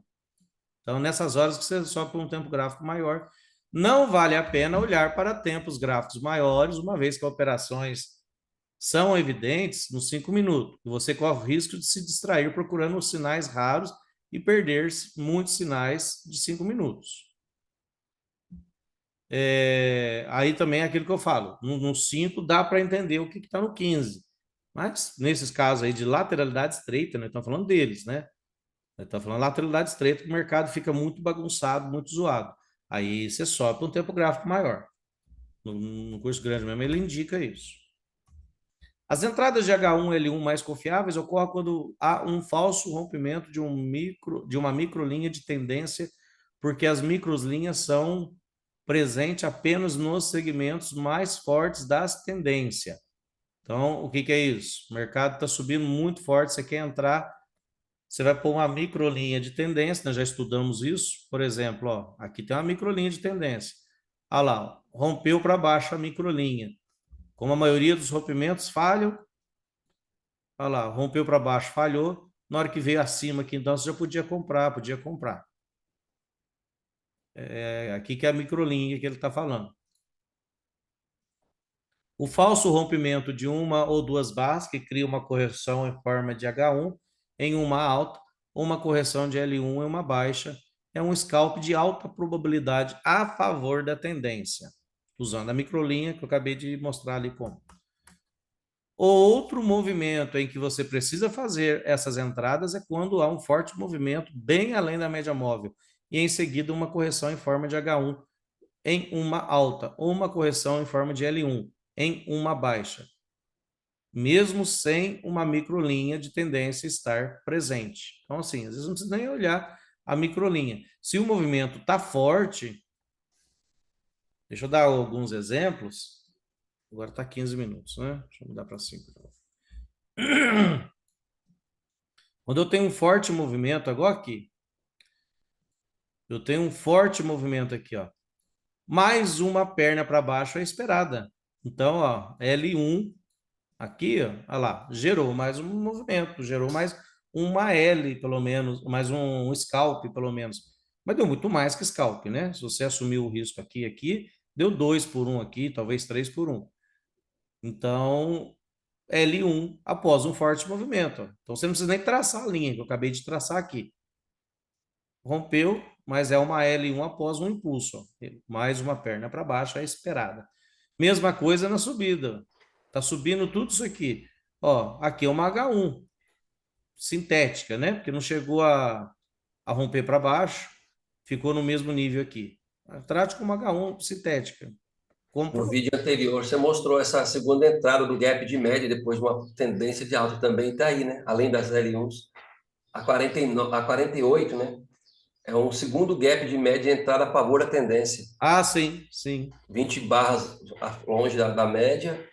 Então, nessas horas que você sobe por um tempo gráfico maior, não vale a pena olhar para tempos gráficos maiores, uma vez que operações são evidentes nos 5 minutos. E você corre o risco de se distrair procurando os sinais raros e perder muitos sinais de 5 minutos. Aí também é aquilo que eu falo, no 5 dá para entender o que está no 15. Mas nesses casos aí de lateralidade estreita, nós estamos falando deles, né? Nós estamos falando de lateralidade estreita, que o mercado fica muito bagunçado, muito zoado. Aí você sobe para um tempo gráfico maior. No curso grande mesmo, ele indica isso. As entradas de H1 e L1 mais confiáveis ocorrem quando há um falso rompimento de uma microlinha de tendência, porque as microlinhas são presentes apenas nos segmentos mais fortes das tendências. Então, o que é isso? O mercado está subindo muito forte, você quer entrar, você vai pôr uma microlinha de tendência, nós já estudamos isso, por exemplo, ó, aqui tem uma microlinha de tendência. Olha lá, rompeu para baixo a microlinha. Como a maioria dos rompimentos falham, olha lá, rompeu para baixo, falhou. Na hora que veio acima aqui, então você já podia comprar, aqui que é a microlinha que ele está falando. O falso rompimento de uma ou duas barras, que cria uma correção em forma de H1 em uma alta, ou uma correção de L1 em uma baixa, é um scalp de alta probabilidade a favor da tendência, usando a microlinha que eu acabei de mostrar ali como. Outro movimento em que você precisa fazer essas entradas é quando há um forte movimento bem além da média móvel e em seguida uma correção em forma de H1 em uma alta ou uma correção em forma de L1 em uma baixa, mesmo sem uma microlinha de tendência estar presente. Então, assim, às vezes não precisa nem olhar a microlinha. Se o movimento está forte, deixa eu dar alguns exemplos. Agora está 15 minutos, né? Deixa eu mudar para 5. Quando eu tenho um forte movimento, agora aqui, eu tenho um forte movimento aqui, ó. Mais uma perna para baixo é esperada. Então, ó, L1 aqui, ó, olha lá, gerou mais um movimento, gerou mais uma L, pelo menos, mais um scalp, pelo menos. Mas deu muito mais que scalp, né? Se você assumiu o risco aqui, deu 2 por 1 aqui, talvez 3 por 1. Então, L1 após um forte movimento. Ó. Então, você não precisa nem traçar a linha que eu acabei de traçar aqui. Rompeu, mas é uma L1 após um impulso, ó. Mais uma perna para baixo é esperada. Mesma coisa na subida. Tá subindo tudo isso aqui. Ó, aqui é uma H1 sintética, né? Porque não chegou a romper para baixo, ficou no mesmo nível aqui. Trate como H1 sintética. No vídeo anterior, você mostrou essa segunda entrada do gap de média, depois de uma tendência de alta também está aí, né? Além das L1s. A 49, a 48, né? É um segundo gap de média de entrada a favor da tendência. Ah, sim, sim. 20 barras longe da média.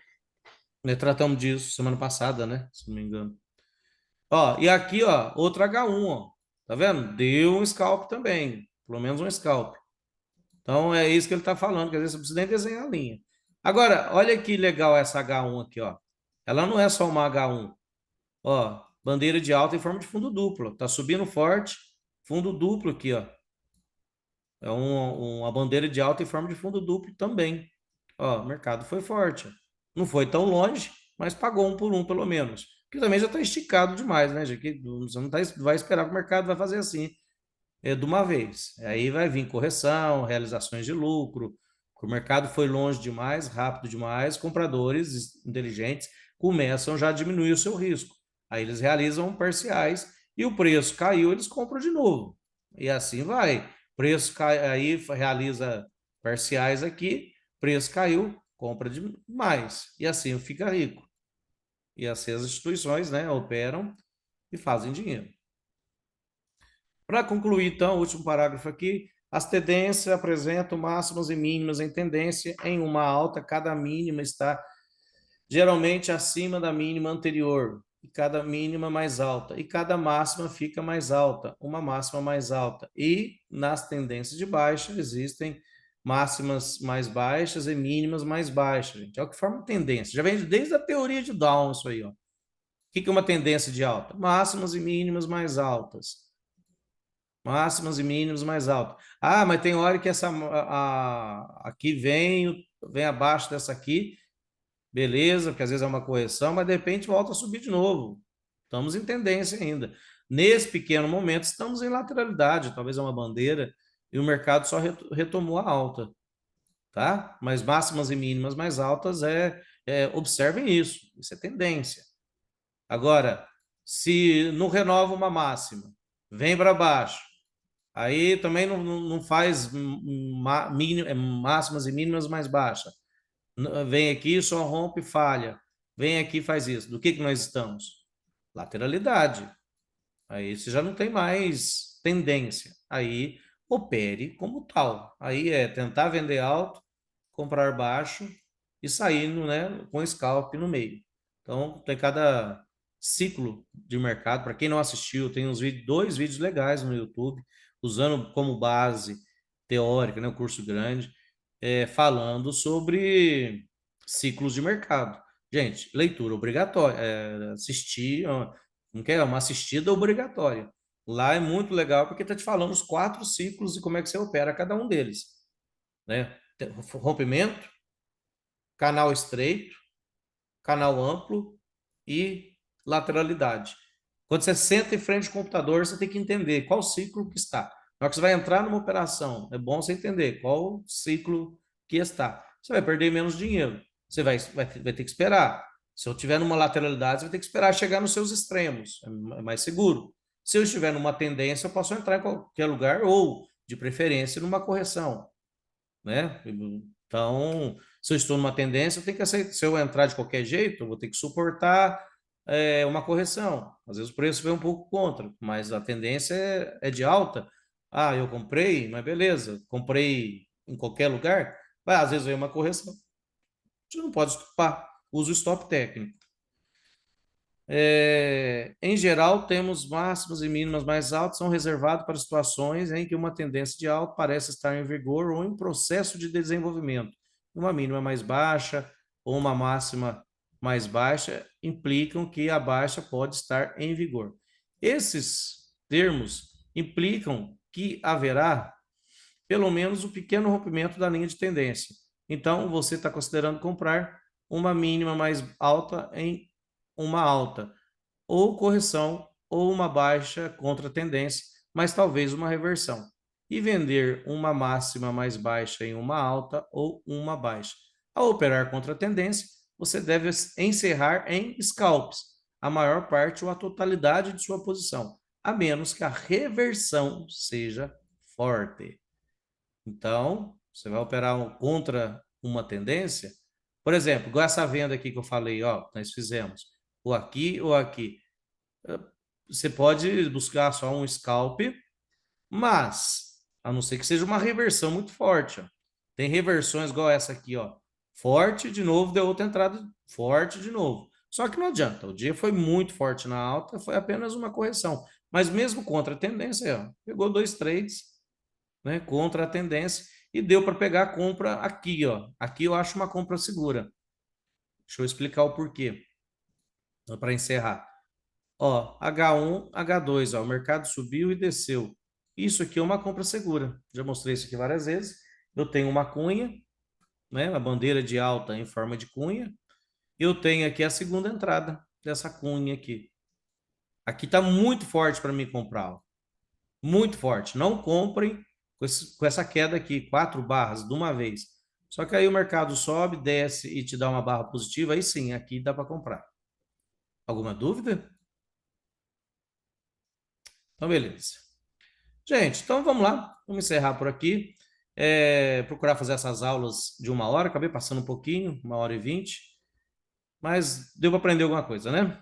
Nós tratamos disso semana passada, né? Se não me engano. Ó, e aqui, ó, outra H1, ó. Tá vendo? Deu um scalp também. Pelo menos um scalp. Então é isso que ele está falando, que às vezes você precisa nem desenhar a linha. Agora, olha que legal essa H1 aqui, ó. Ela não é só uma H1. Ó, bandeira de alta em forma de fundo duplo. Tá subindo forte, fundo duplo aqui, ó. É uma bandeira de alta em forma de fundo duplo também. Ó, o mercado foi forte. Não foi tão longe, mas pagou um por um, pelo menos. Que também já está esticado demais, né, gente? Você não vai esperar que o mercado vai fazer assim de uma vez. Aí vai vir correção, realizações de lucro. O mercado foi longe demais, rápido demais, compradores inteligentes começam já a diminuir o seu risco. Aí eles realizam parciais e o preço caiu, eles compram de novo. E assim vai. Preço cai, aí realiza parciais aqui, preço caiu, compra de mais. E assim fica rico. E assim as instituições, né, operam e fazem dinheiro. Para concluir, então, o último parágrafo aqui, as tendências apresentam máximas e mínimas em tendência em uma alta, cada mínima está geralmente acima da mínima anterior, e cada mínima mais alta, e cada máxima fica mais alta, uma máxima mais alta. E nas tendências de baixa existem máximas mais baixas e mínimas mais baixas, gente. É o que forma tendência. Já vem desde a teoria de Down isso aí, ó. O que é uma tendência de alta? Máximas e mínimas mais altas. Máximas e mínimas mais altas. Ah, mas tem hora que essa aqui vem abaixo dessa aqui, beleza, porque às vezes é uma correção, mas de repente volta a subir de novo. Estamos em tendência ainda. Nesse pequeno momento, estamos em lateralidade, talvez é uma bandeira, e o mercado só retomou a alta, tá? Mas máximas e mínimas mais altas observem isso é tendência. Agora, se não renova uma máxima, vem para baixo, aí também não faz máximas e mínimas mais baixas. Vem aqui, só rompe e falha. Vem aqui e faz isso. Do que nós estamos? Lateralidade. Aí você já não tem mais tendência. Aí opere como tal. Aí é tentar vender alto, comprar baixo e saindo, né, com scalp no meio. Então, tem cada ciclo de mercado. Para quem não assistiu, tem dois vídeos legais no YouTube, usando como base teórica, né, um curso grande, falando sobre ciclos de mercado. Gente, leitura obrigatória, assistir, não quer uma assistida obrigatória. Lá é muito legal porque está te falando os 4 ciclos e como é que você opera cada um deles, né? Rompimento, canal estreito, canal amplo e lateralidade. Quando você senta em frente ao computador, você tem que entender qual ciclo que está. Na hora que você vai entrar numa operação, é bom você entender qual ciclo que está. Você vai perder menos dinheiro. Você vai ter que esperar. Se eu estiver numa lateralidade, você vai ter que esperar chegar nos seus extremos. É mais seguro. Se eu estiver numa tendência, eu posso entrar em qualquer lugar ou, de preferência, numa correção, né? Então, se eu estou numa tendência, eu tenho que aceitar. Se eu entrar de qualquer jeito, eu vou ter que suportar uma correção. Às vezes o preço vem um pouco contra, mas a tendência é de alta. Ah, eu comprei, mas beleza, comprei em qualquer lugar. Às vezes vem uma correção. Você não pode estopar. Usa o stop técnico. Em geral, temos máximas e mínimas mais altas, são reservados para situações em que uma tendência de alta parece estar em vigor ou em processo de desenvolvimento. Uma mínima mais baixa ou uma máxima mais baixa implicam que a baixa pode estar em vigor. Esses termos implicam que haverá pelo menos um pequeno rompimento da linha de tendência. Então, você está considerando comprar uma mínima mais alta em uma alta, ou correção, ou uma baixa contra a tendência, mas talvez uma reversão. e vender uma máxima mais baixa em uma alta ou uma baixa. Ao operar contra a tendência, você deve encerrar em scalps, a maior parte ou a totalidade de sua posição, a menos que a reversão seja forte. Então, você vai operar contra uma tendência, por exemplo, igual essa venda aqui que eu falei, ó, nós fizemos, ou aqui ou aqui. Você pode buscar só um scalp, mas, a não ser que seja uma reversão muito forte, ó. Tem reversões igual essa aqui, ó. Forte, de novo, deu outra entrada, forte de novo. Só que não adianta, o dia foi muito forte na alta, foi apenas uma correção. Mas mesmo contra a tendência, ó, pegou 2 trades, né, contra a tendência e deu para pegar a compra aqui, ó. Aqui eu acho uma compra segura. Deixa eu explicar o porquê. Para encerrar. Ó, H1, H2, ó, o mercado subiu e desceu. Isso aqui é uma compra segura. Já mostrei isso aqui várias vezes. Eu tenho uma cunha, né, uma bandeira de alta em forma de cunha. Eu tenho aqui a segunda entrada dessa cunha aqui. Aqui está muito forte para mim comprar, ó. Muito forte. Não comprem com essa queda aqui, 4 barras de uma vez. Só que aí o mercado sobe, desce e te dá uma barra positiva, aí sim, aqui dá para comprar. Alguma dúvida? Então, beleza. Gente, então vamos lá. Vamos encerrar por aqui. Procurar fazer essas aulas de 1 hora. Acabei passando um pouquinho, 1h20. Mas deu para aprender alguma coisa, né?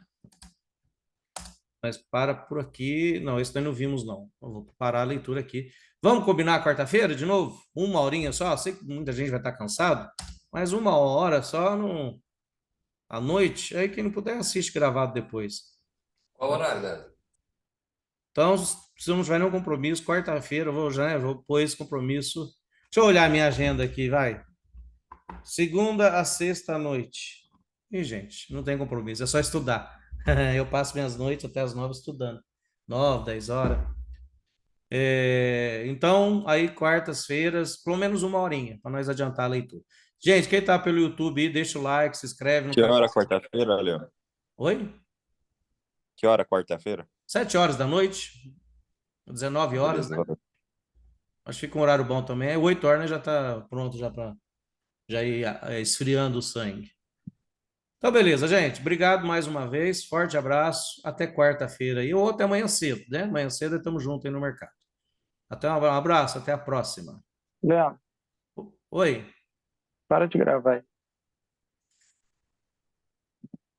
Mas para por aqui. Não, esse nós não vimos, não. Eu vou parar a leitura aqui. Vamos combinar quarta-feira de novo? 1 horinha só? Sei que muita gente vai estar cansado, mas 1 hora só à noite. Aí quem não puder assiste gravado depois. Qual horário, Leandro? Então, se não tiver nenhum compromisso, quarta-feira eu vou pôr esse compromisso. Deixa eu olhar a minha agenda aqui, vai. Segunda a sexta à noite. E, gente, não tem compromisso, é só estudar. Eu passo minhas noites até as 9 estudando. 9, 10 horas. Então, aí quartas-feiras, pelo menos 1 horinha, para nós adiantar a leitura. Gente, quem tá pelo YouTube aí, deixa o like, se inscreve no Que canal. hora quarta-feira, Leandro? Oi? Que hora quarta-feira? 7 horas da noite, 19 horas, né? Beleza. Acho que fica um horário bom também. 8 horas, né, já tá pronto já para já ir esfriando o sangue. Então, beleza, gente. Obrigado mais uma vez. Forte abraço. Até quarta-feira aí, ou até amanhã cedo, né? Amanhã cedo estamos juntos aí no mercado. Até um abraço, até a próxima. Leandro, Oi. para de gravar aí.